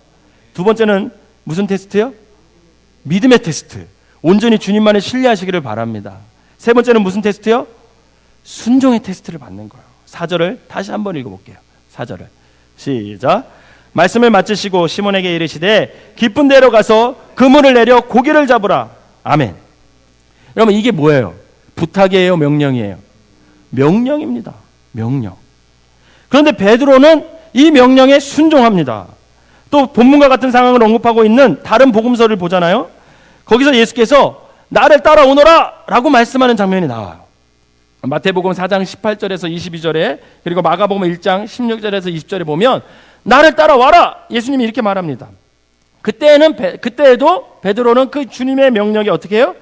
두 번째는 무슨 테스트요? 믿음의 테스트. 온전히 주님만을 신뢰하시기를 바랍니다. 세 번째는 무슨 테스트요? 순종의 테스트를 받는 거예요. 4절을 다시 한번 읽어볼게요. 4절을 시작. 말씀을 마치시고 시몬에게 이르시되 깊은 데로 가서 그물을 내려 고기를 잡으라. 아멘. 여러분, 이게 뭐예요? 부탁이에요? 명령이에요? 명령입니다. 명령. 그런데 베드로는 이 명령에 순종합니다. 또 본문과 같은 상황을 언급하고 있는 다른 복음서를 보잖아요. 거기서 예수께서 나를 따라오너라 라고 말씀하는 장면이 나와요. 마태복음 4장 18절에서 22절에, 그리고 마가복음 1장 16절에서 20절에 보면 나를 따라와라, 예수님이 이렇게 말합니다. 그때에도 베드로는 그 주님의 명령에 어떻게 해요?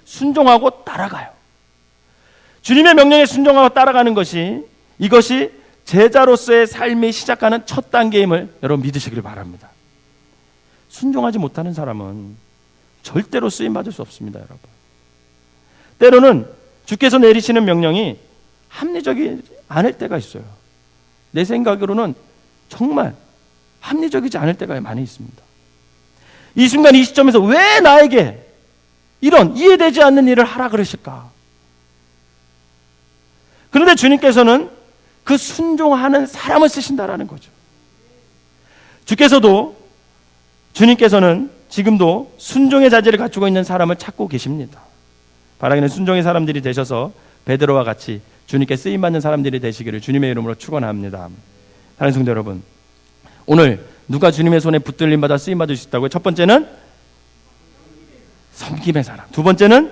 순종하고 따라가요. 주님의 명령에 순종하고 따라가는 이것이 제자로서의 삶이 시작하는 첫 단계임을 여러분 믿으시길 바랍니다. 순종하지 못하는 사람은 절대로 쓰임받을 수 없습니다. 여러분, 때로는 주께서 내리시는 명령이 합리적이지 않을 때가 있어요. 내 생각으로는 정말 합리적이지 않을 때가 많이 있습니다. 이 순간 이 시점에서 왜 나에게 이런 이해되지 않는 일을 하라 그러실까? 그런데 주님께서는 그 순종하는 사람을 쓰신다라는 거죠. 주님께서는 지금도 순종의 자질을 갖추고 있는 사람을 찾고 계십니다. 바라기는 순종의 사람들이 되셔서 베드로와 같이 주님께 쓰임받는 사람들이 되시기를 주님의 이름으로 축원합니다. 사랑하는 성도 여러분, 오늘 누가 주님의 손에 붙들림 받아 쓰임받을 수 있다고요? 첫 번째는 섬김의 사람, 두 번째는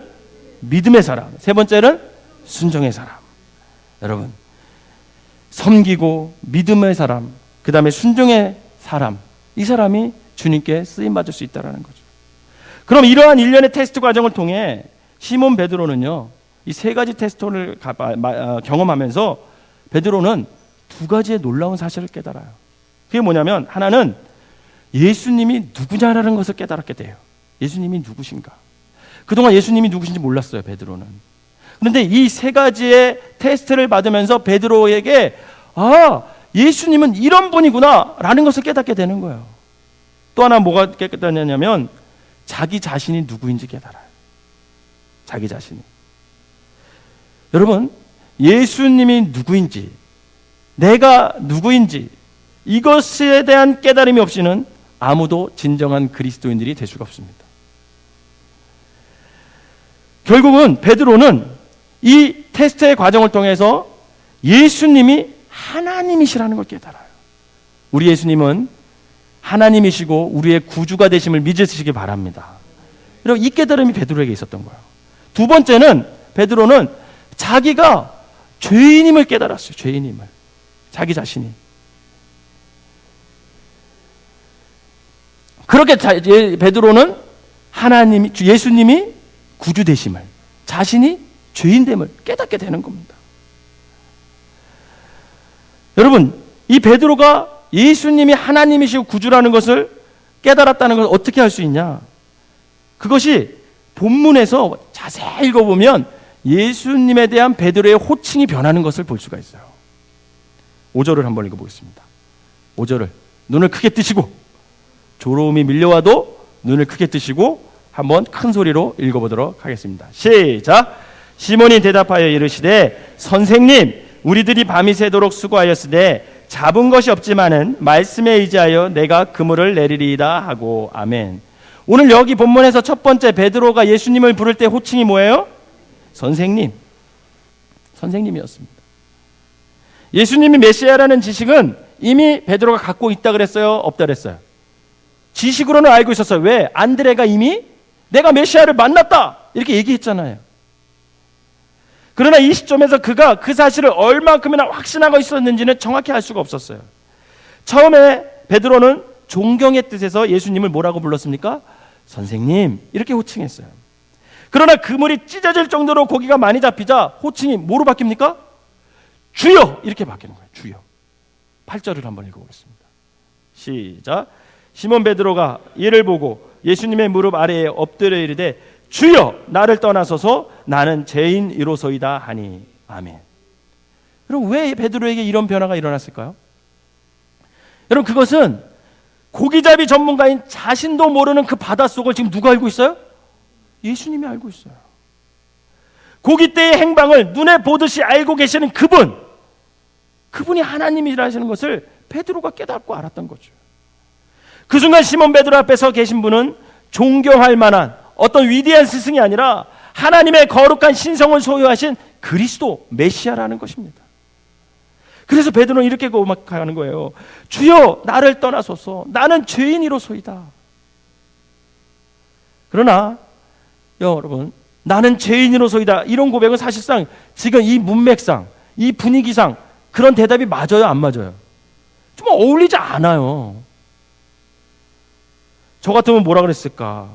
믿음의 사람, 세 번째는 순종의 사람. 여러분, 섬기고 믿음의 사람, 그 다음에 순종의 사람, 이 사람이 주님께 쓰임받을 수 있다는 거죠. 그럼 이러한 일련의 테스트 과정을 통해 시몬 베드로는요, 이 세 가지 테스트를 경험하면서 베드로는 두 가지의 놀라운 사실을 깨달아요. 그게 뭐냐면, 하나는 예수님이 누구냐라는 것을 깨달았게 돼요. 예수님이 누구신가? 그동안 예수님이 누구신지 몰랐어요, 베드로는. 그런데 이 세 가지의 테스트를 받으면서 베드로에게 예수님은 이런 분이구나 라는 것을 깨닫게 되는 거예요. 또 하나 뭐가 깨닫냐면 자기 자신이 누구인지 깨달아요. 자기 자신이. 여러분, 예수님이 누구인지, 내가 누구인지, 이것에 대한 깨달음이 없이는 아무도 진정한 그리스도인들이 될 수가 없습니다. 결국은 베드로는 이 테스트의 과정을 통해서 예수님이 하나님이시라는 걸 깨달아요. 우리 예수님은 하나님이시고 우리의 구주가 되심을 믿으시기 바랍니다. 여러분, 이 깨달음이 베드로에게 있었던 거예요. 두 번째는 베드로는 자기가 죄인임을 깨달았어요. 죄인임을. 자기 자신이. 그렇게 베드로는 예수님이 구주 되심을, 자신이 죄인됨을 깨닫게 되는 겁니다. 여러분, 이 베드로가 예수님이 하나님이시고 구주라는 것을 깨달았다는 것을 어떻게 할 수 있냐? 그것이 본문에서 자세히 읽어보면 예수님에 대한 베드로의 호칭이 변하는 것을 볼 수가 있어요. 5절을 한번 읽어보겠습니다. 5절을 눈을 크게 뜨시고, 조로움이 밀려와도 눈을 크게 뜨시고 한번 큰 소리로 읽어보도록 하겠습니다. 시작. 시몬이 대답하여 이르시되 선생님, 우리들이 밤이 새도록 수고하였으되 잡은 것이 없지만은 말씀에 의지하여 내가 그물을 내리리이다 하고. 아멘. 오늘 여기 본문에서 첫 번째 베드로가 예수님을 부를 때 호칭이 뭐예요? 선생님이었습니다. 예수님이 메시아라는 지식은 이미 베드로가 갖고 있다 그랬어요? 없다 그랬어요? 지식으로는 알고 있었어요. 왜? 안드레가 이미 내가 메시아를 만났다 이렇게 얘기했잖아요. 그러나 이 시점에서 그가 그 사실을 얼만큼이나 확신하고 있었는지는 정확히 알 수가 없었어요. 처음에 베드로는 존경의 뜻에서 예수님을 뭐라고 불렀습니까? 선생님, 이렇게 호칭했어요. 그러나 그물이 찢어질 정도로 고기가 많이 잡히자 호칭이 뭐로 바뀝니까? 주여! 이렇게 바뀌는 거예요. 주여. 8절을 한번 읽어보겠습니다. 시작. 시몬 베드로가 이를 보고 예수님의 무릎 아래에 엎드려 이르되 주여 나를 떠나소서 나는 죄인이로소이다 하니. 아멘. 여러분, 왜 베드로에게 이런 변화가 일어났을까요? 여러분, 그것은 고기잡이 전문가인 자신도 모르는 그 바닷속을 지금 누가 알고 있어요? 예수님이 알고 있어요. 고기떼의 행방을 눈에 보듯이 알고 계시는 그분이 하나님이라는 것을 베드로가 깨닫고 알았던 거죠. 그 순간 시몬 베드로 앞에 서 계신 분은 존경할 만한 어떤 위대한 스승이 아니라 하나님의 거룩한 신성을 소유하신 그리스도 메시아라는 것입니다. 그래서 베드로는 이렇게 고백하는 거예요. 주여 나를 떠나소서 나는 죄인이로소이다. 그러나 여러분, 나는 죄인으로소이다, 이런 고백은 사실상 지금 이 문맥상, 이 분위기상 그런 대답이 맞아요, 안 맞아요? 좀 어울리지 않아요. 저 같으면 뭐라 그랬을까?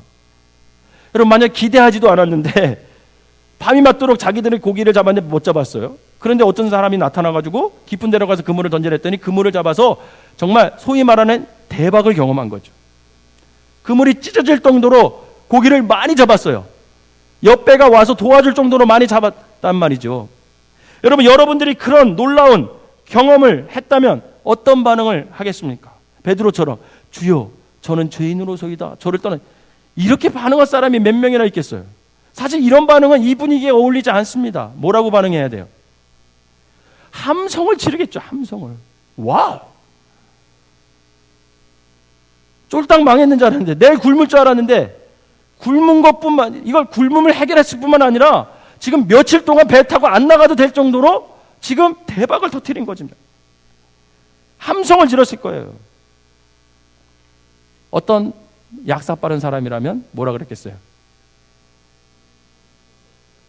여러분, 만약 기대하지도 않았는데 밤이 맞도록 자기들이 고기를 잡았는데 못 잡았어요. 그런데 어떤 사람이 나타나가지고 깊은 데로 가서 그물을 던지라 했더니 그물을 잡아서 정말 소위 말하는 대박을 경험한 거죠. 그물이 찢어질 정도로 고기를 많이 잡았어요. 옆배가 와서 도와줄 정도로 많이 잡았단 말이죠. 여러분, 여러분들이 그런 놀라운 경험을 했다면 어떤 반응을 하겠습니까? 베드로처럼 주여 저는 죄인으로소이다, 저를 떠나, 이렇게 반응할 사람이 몇 명이나 있겠어요? 사실 이런 반응은 이 분위기에 어울리지 않습니다. 뭐라고 반응해야 돼요? 함성을 지르겠죠. 함성을. 와우, 쫄딱 망했는 줄 알았는데, 내일 굶을 줄 알았는데 굶은 것뿐만, 이걸 굶음을 해결했을 뿐만 아니라 지금 며칠 동안 배 타고 안 나가도 될 정도로 지금 대박을 터뜨린 거죠. 함성을 질렀을 거예요. 어떤 약사 빠른 사람이라면 뭐라 그랬겠어요?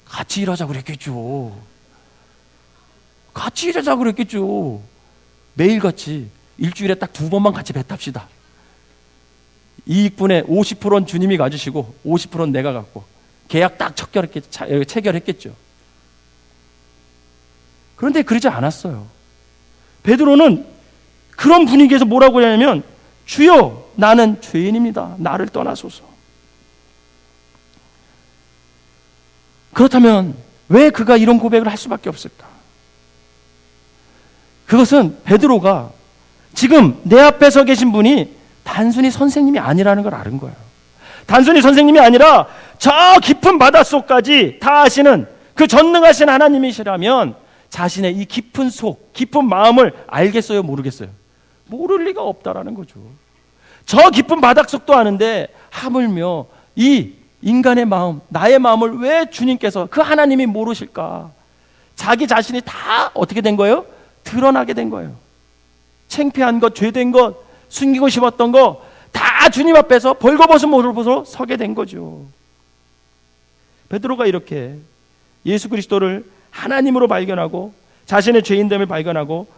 같이 일하자고 그랬겠죠. 같이 일하자고 그랬겠죠. 매일같이 일주일에 딱 2번만 같이 배 탑시다. 이익분의 50%는 주님이 가지시고 50%는 내가 갖고 계약 딱 체결했겠죠. 그런데 그러지 않았어요. 베드로는 그런 분위기에서 뭐라고 하냐면 주여 나는 죄인입니다, 나를 떠나소서. 그렇다면 왜 그가 이런 고백을 할 수밖에 없을까? 그것은 베드로가 지금 내 앞에 서 계신 분이 단순히 선생님이 아니라는 걸 아는 거예요. 단순히 선생님이 아니라 저 깊은 바닷속까지 다 아시는 그 전능하신 하나님이시라면 자신의 이 깊은 속, 깊은 마음을 알겠어요, 모르겠어요? 모를 리가 없다라는 거죠. 저 깊은 바닷속도 아는데 하물며 이 인간의 마음, 나의 마음을 왜 주님께서, 그 하나님이 모르실까? 자기 자신이 다 어떻게 된 거예요? 드러나게 된 거예요. 창피한 것, 죄된 것, 숨기고 싶었던 거 다 주님 앞에서 벌거벗은 모습으로 서게 된 거죠. 베드로가 이렇게 예수 그리스도를 하나님으로 발견하고 자신의 죄인됨을 발견하고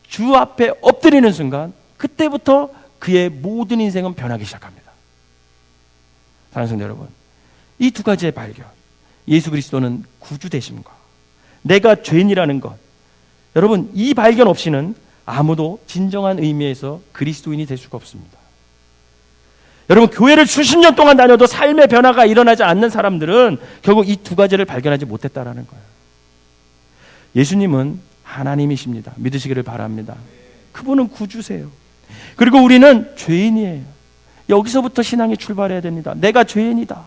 주 앞에 엎드리는 순간, 그때부터 그의 모든 인생은 변하기 시작합니다. 사랑하는 성도 여러분, 이 두 가지의 발견, 예수 그리스도는 구주 되심과 내가 죄인이라는 것, 여러분, 이 발견 없이는 아무도 진정한 의미에서 그리스도인이 될 수가 없습니다. 여러분, 교회를 수십 년 동안 다녀도 삶의 변화가 일어나지 않는 사람들은 결국 이 두 가지를 발견하지 못했다라는 거예요. 예수님은 하나님이십니다. 믿으시기를 바랍니다. 그분은 구주세요. 그리고 우리는 죄인이에요. 여기서부터 신앙이 출발해야 됩니다. 내가 죄인이다.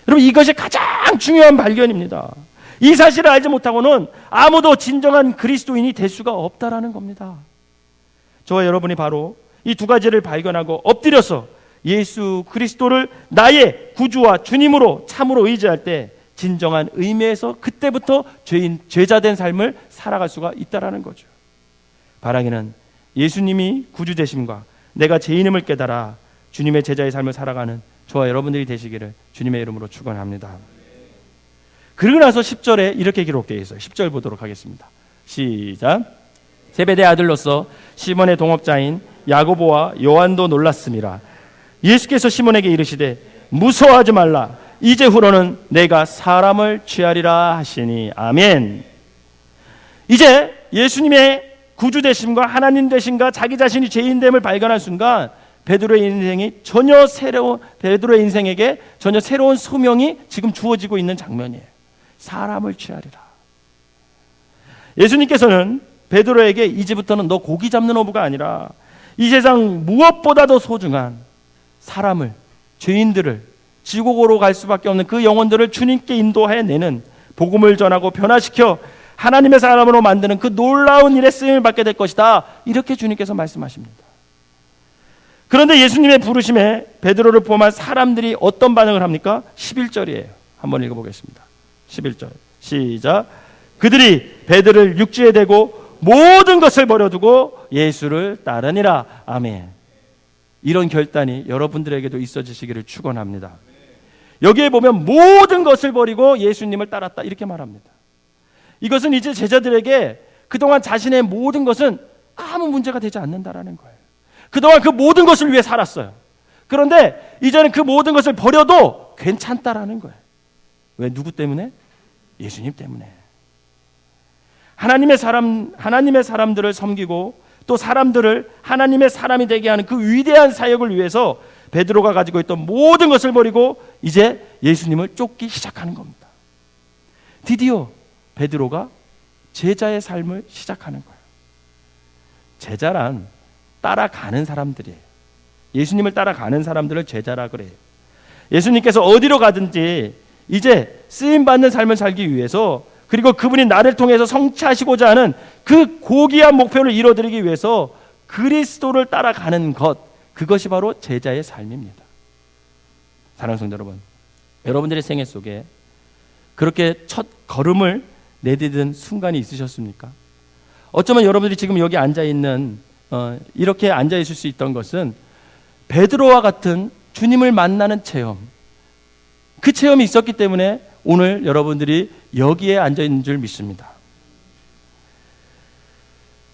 여러분, 이것이 가장 중요한 발견입니다. 이 사실을 알지 못하고는 아무도 진정한 그리스도인이 될 수가 없다라는 겁니다. 저와 여러분이 바로 이 두 가지를 발견하고 엎드려서 예수 그리스도를 나의 구주와 주님으로 참으로 의지할 때 진정한 의미에서 그때부터 죄자된 삶을 살아갈 수가 있다라는 거죠. 바라기는 예수님이 구주 되심과 내가 죄인임을 깨달아 주님의 제자의 삶을 살아가는 저와 여러분들이 되시기를 주님의 이름으로 축원합니다. 그러고 나서 10절에 이렇게 기록되어 있어요. 10절 보도록 하겠습니다. 시작. 세베대 아들로서 시몬의 동업자인 야고보와 요한도 놀랐음이라. 예수께서 시몬에게 이르시되 무서워하지 말라. 이제후로는 내가 사람을 취하리라 하시니 아멘. 이제 예수님의 구주 되심과 하나님 되심과 자기 자신이 죄인됨을 발견한 순간 베드로의 인생에게 전혀 새로운 소명이 지금 주어지고 있는 장면이에요. 사람을 취하리라. 예수님께서는 베드로에게 이제부터는 너 고기 잡는 어부가 아니라 이 세상 무엇보다도 소중한 사람을, 죄인들을, 지옥으로 갈 수밖에 없는 그 영혼들을 주님께 인도해내는, 복음을 전하고 변화시켜 하나님의 사람으로 만드는 그 놀라운 일에 쓰임을 받게 될 것이다. 이렇게 주님께서 말씀하십니다. 그런데 예수님의 부르심에 베드로를 포함한 사람들이 어떤 반응을 합니까? 11절이에요. 한번 읽어보겠습니다. 11절 시작. 그들이 베드로를 육지에 대고 모든 것을 버려두고 예수를 따르니라. 아멘. 이런 결단이 여러분들에게도 있어지시기를 축원합니다. 여기에 보면 모든 것을 버리고 예수님을 따랐다 이렇게 말합니다. 이것은 이제 제자들에게 그동안 자신의 모든 것은 아무 문제가 되지 않는다라는 거예요. 그동안 그 모든 것을 위해 살았어요. 그런데 이제는 그 모든 것을 버려도 괜찮다라는 거예요. 왜? 누구 때문에? 예수님 때문에. 하나님의 사람들을 섬기고 또 사람들을 하나님의 사람이 되게 하는 그 위대한 사역을 위해서 베드로가 가지고 있던 모든 것을 버리고 이제 예수님을 쫓기 시작하는 겁니다. 드디어 베드로가 제자의 삶을 시작하는 거예요. 제자란 따라가는 사람들이에요. 예수님을 따라가는 사람들을 제자라 그래요. 예수님께서 어디로 가든지 이제 쓰임받는 삶을 살기 위해서, 그리고 그분이 나를 통해서 성취하시고자 하는 그 고귀한 목표를 이뤄드리기 위해서 그리스도를 따라가는 것, 그것이 바로 제자의 삶입니다. 사랑하는 성도 여러분, 여러분들의 생애 속에 그렇게 첫 걸음을 내디딘 순간이 있으셨습니까? 어쩌면 여러분들이 지금 여기 앉아있는 이렇게 앉아있을 수 있던 것은 베드로와 같은 주님을 만나는 체험, 그 체험이 있었기 때문에 오늘 여러분들이 여기에 앉아있는 줄 믿습니다.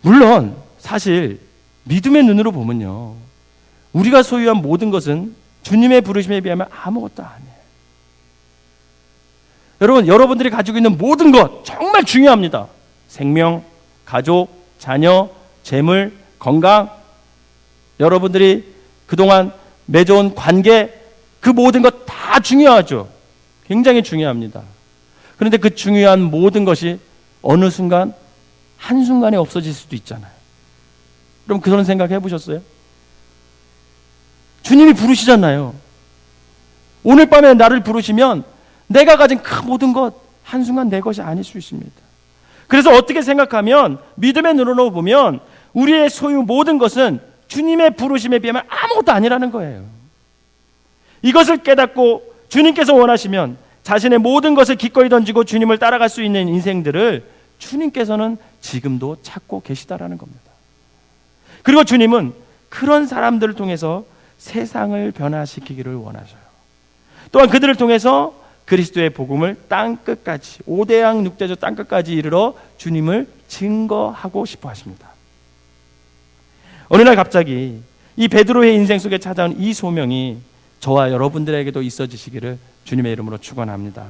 물론 사실 믿음의 눈으로 보면요, 우리가 소유한 모든 것은 주님의 부르심에 비하면 아무것도 아니에요. 여러분, 여러분들이 가지고 있는 모든 것 정말 중요합니다. 생명, 가족, 자녀, 재물, 건강, 여러분들이 그동안 맺어온 관계, 그 모든 것 다 중요하죠. 굉장히 중요합니다. 그런데 그 중요한 모든 것이 어느 순간, 한순간에 없어질 수도 있잖아요. 그럼 그런 생각 해보셨어요? 주님이 부르시잖아요. 오늘 밤에 나를 부르시면 내가 가진 그 모든 것 한순간 내 것이 아닐 수 있습니다. 그래서 어떻게 생각하면, 믿음의 눈으로 보면 우리의 소유 모든 것은 주님의 부르심에 비하면 아무것도 아니라는 거예요. 이것을 깨닫고 주님께서 원하시면 자신의 모든 것을 기꺼이 던지고 주님을 따라갈 수 있는 인생들을 주님께서는 지금도 찾고 계시다라는 겁니다. 그리고 주님은 그런 사람들을 통해서 세상을 변화시키기를 원하셔요. 또한 그들을 통해서 그리스도의 복음을 땅끝까지, 5대양 6대조 땅끝까지 이르러 주님을 증거하고 싶어 하십니다. 어느 날 갑자기 이 베드로의 인생 속에 찾아온 이 소명이 저와 여러분들에게도 있어지시기를 주님의 이름으로 축원합니다.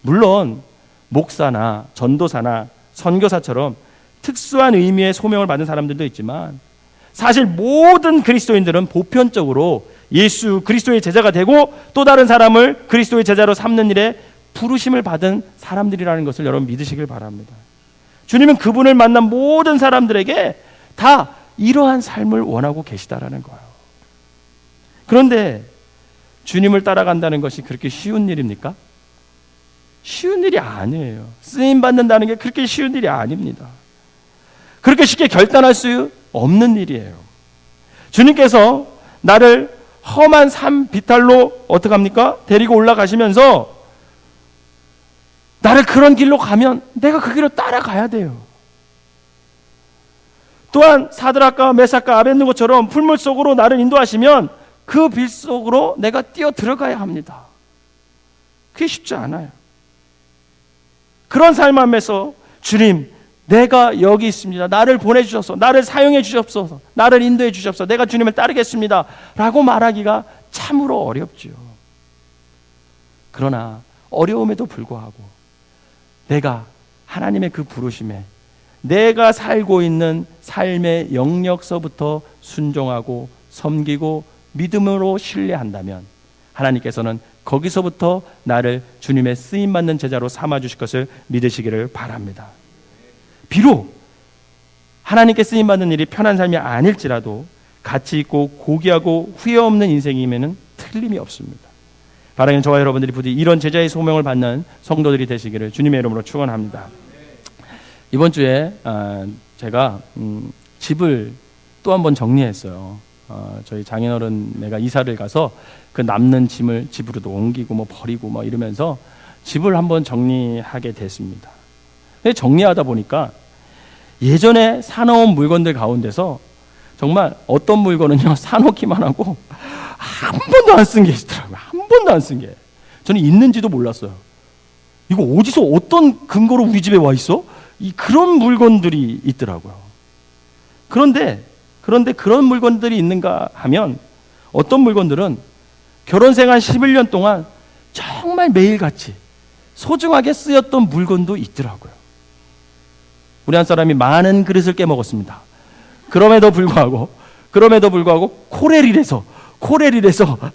물론 목사나 전도사나 선교사처럼 특수한 의미의 소명을 받은 사람들도 있지만, 사실 모든 그리스도인들은 보편적으로 예수 그리스도의 제자가 되고 또 다른 사람을 그리스도의 제자로 삼는 일에 부르심을 받은 사람들이라는 것을 여러분 믿으시길 바랍니다. 주님은 그분을 만난 모든 사람들에게 다 이러한 삶을 원하고 계시다라는 거예요. 그런데 주님을 따라간다는 것이 그렇게 쉬운 일입니까? 쉬운 일이 아니에요. 쓰임 받는다는 게 그렇게 쉬운 일이 아닙니다. 그렇게 쉽게 결단할 수 없는 일이에요. 주님께서 나를 험한 산 비탈로 어떻게 합니까? 데리고 올라가시면서 나를 그런 길로 가면 내가 그 길로 따라가야 돼요. 또한 사드락과 메삭과 아벳느고처럼 풀물 속으로 나를 인도하시면 그 빌 속으로 내가 뛰어 들어가야 합니다. 그게 쉽지 않아요. 그런 삶하면서 주님, 내가 여기 있습니다. 나를 보내주셔서, 나를 사용해 주셨소서, 나를 인도해 주셨소, 내가 주님을 따르겠습니다 라고 말하기가 참으로 어렵죠. 그러나 어려움에도 불구하고 내가 하나님의 그 부르심에 내가 살고 있는 삶의 영역서부터 순종하고 섬기고 믿음으로 신뢰한다면 하나님께서는 거기서부터 나를 주님의 쓰임받는 제자로 삼아주실 것을 믿으시기를 바랍니다. 비록 하나님께 쓰임받는 일이 편한 삶이 아닐지라도 가치 있고 고귀하고 후회 없는 인생이면 틀림이 없습니다. 바라기는 저와 여러분들이 부디 이런 제자의 소명을 받는 성도들이 되시기를 주님의 이름으로 축원합니다. 이번 주에 제가 집을 또 한 번 정리했어요. 저희 장인어른네가 이사를 가서 그 남는 짐을 집으로도 옮기고 뭐 버리고 뭐 이러면서 집을 한번 정리하게 됐습니다. 근데 정리하다 보니까 예전에 사놓은 물건들 가운데서 정말 어떤 물건은요 사놓기만 하고 한 번도 안 쓴 게 있더라고요. 한 번도 안 쓴 게. 저는 있는지도 몰랐어요. 이거 어디서 어떤 근거로 우리 집에 와 있어? 그런 물건들이 있더라고요. 그런데 그런 물건들이 있는가 하면 어떤 물건들은 결혼 생활 11년 동안 정말 매일같이 소중하게 쓰였던 물건도 있더라고요. 우리 한 사람이 많은 그릇을 깨먹었습니다. 그럼에도 불구하고 코렐이라서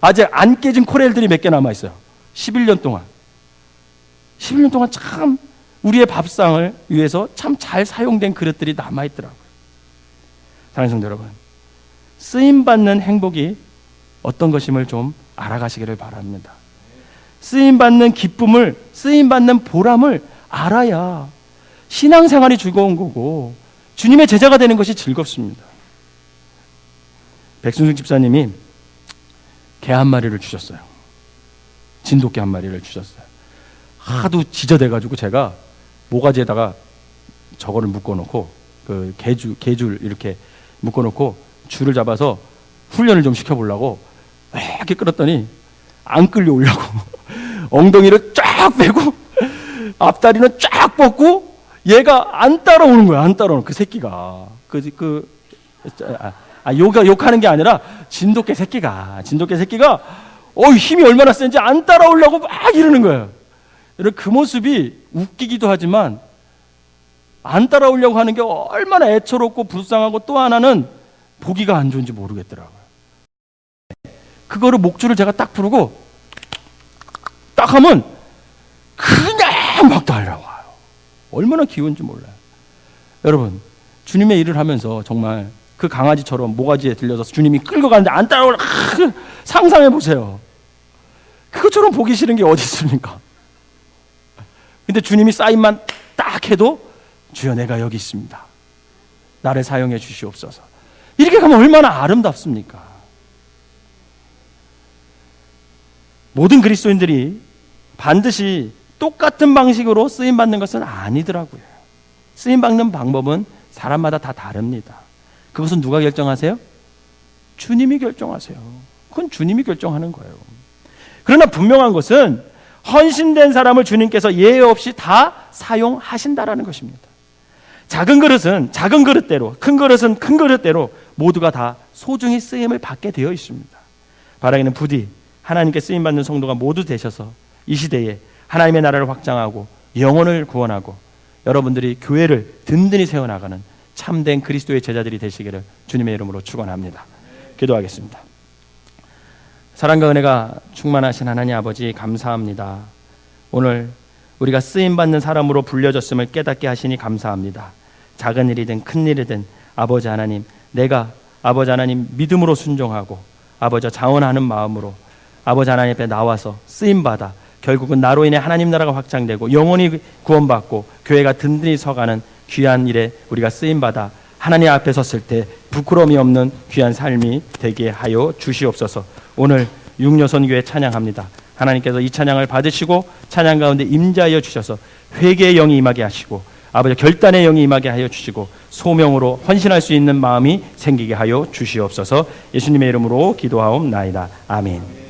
아직 안 깨진 코렐들이 몇 개 남아있어요. 11년 동안 참 우리의 밥상을 위해서 참 잘 사용된 그릇들이 남아있더라고요. 사랑하는 성도 여러분, 쓰임받는 행복이 어떤 것임을 좀 알아가시기를 바랍니다. 쓰임받는 기쁨을, 쓰임받는 보람을 알아야 신앙생활이 즐거운 거고 주님의 제자가 되는 것이 즐겁습니다. 백순승 집사님이 개 한 마리를 주셨어요. 진돗개 한 마리를 주셨어요. 하도 지저대가지고 제가 모가지에다가 저거를 묶어놓고 그 개줄 이렇게 묶어놓고 줄을 잡아서 훈련을 좀 시켜보려고 이렇게 끌었더니 안 끌려오려고 ong덩이를 쫙 빼고 앞다리는 쫙 뻗고 얘가 안 따라오는 거야. 안 따라오는 그 새끼가 욕하는 게 아니라 진돗개 새끼가 힘이 얼마나 센지 안 따라오려고 막 이러는 거예요. 그 모습이 웃기기도 하지만 안 따라오려고 하는 게 얼마나 애처롭고 불쌍하고 또 하나는 보기가 안 좋은지 모르겠더라고요. 그거를 목줄을 제가 딱 풀고 딱 하면 그냥 막 달려와요. 얼마나 귀여운지 몰라요. 여러분, 주님의 일을 하면서 정말 그 강아지처럼 모가지에 들려서 주님이 끌고 가는데 안 따라오려 상상해 보세요. 그것처럼 보기 싫은 게 어디 있습니까? 근데 주님이 사인만 딱 해도 주여 내가 여기 있습니다. 나를 사용해 주시옵소서. 이렇게 가면 얼마나 아름답습니까? 모든 그리스도인들이 반드시 똑같은 방식으로 쓰임받는 것은 아니더라고요. 쓰임받는 방법은 사람마다 다 다릅니다. 그것은 누가 결정하세요? 주님이 결정하세요. 그건 주님이 결정하는 거예요. 그러나 분명한 것은 헌신된 사람을 주님께서 예외 없이 다 사용하신다라는 것입니다. 작은 그릇은 작은 그릇대로, 큰 그릇은 큰 그릇대로 모두가 다 소중히 쓰임을 받게 되어 있습니다. 바라기는 부디 하나님께 쓰임받는 성도가 모두 되셔서 이 시대에 하나님의 나라를 확장하고 영혼을 구원하고 여러분들이 교회를 든든히 세워나가는 참된 그리스도의 제자들이 되시기를 주님의 이름으로 축원합니다. 기도하겠습니다. 사랑과 은혜가 충만하신 하나님 아버지 감사합니다. 오늘 우리가 쓰임받는 사람으로 불려졌음을 깨닫게 하시니 감사합니다. 작은 일이든 큰 일이든 아버지 하나님, 내가 아버지 하나님 믿음으로 순종하고 아버지 자원하는 마음으로 아버지 하나님 앞에 나와서 쓰임받아 결국은 나로 인해 하나님 나라가 확장되고 영혼이 구원받고 교회가 든든히 서가는 귀한 일에 우리가 쓰임받아 하나님 앞에 섰을 때 부끄러움이 없는 귀한 삶이 되게 하여 주시옵소서. 오늘 육려선교회 찬양합니다. 하나님께서 이 찬양을 받으시고 찬양 가운데 임재하여 주셔서 회개의 영이 임하게 하시고 아버지 결단의 영이 임하게 하여 주시고 소명으로 헌신할 수 있는 마음이 생기게 하여 주시옵소서. 예수님의 이름으로 기도하옵나이다. 아멘.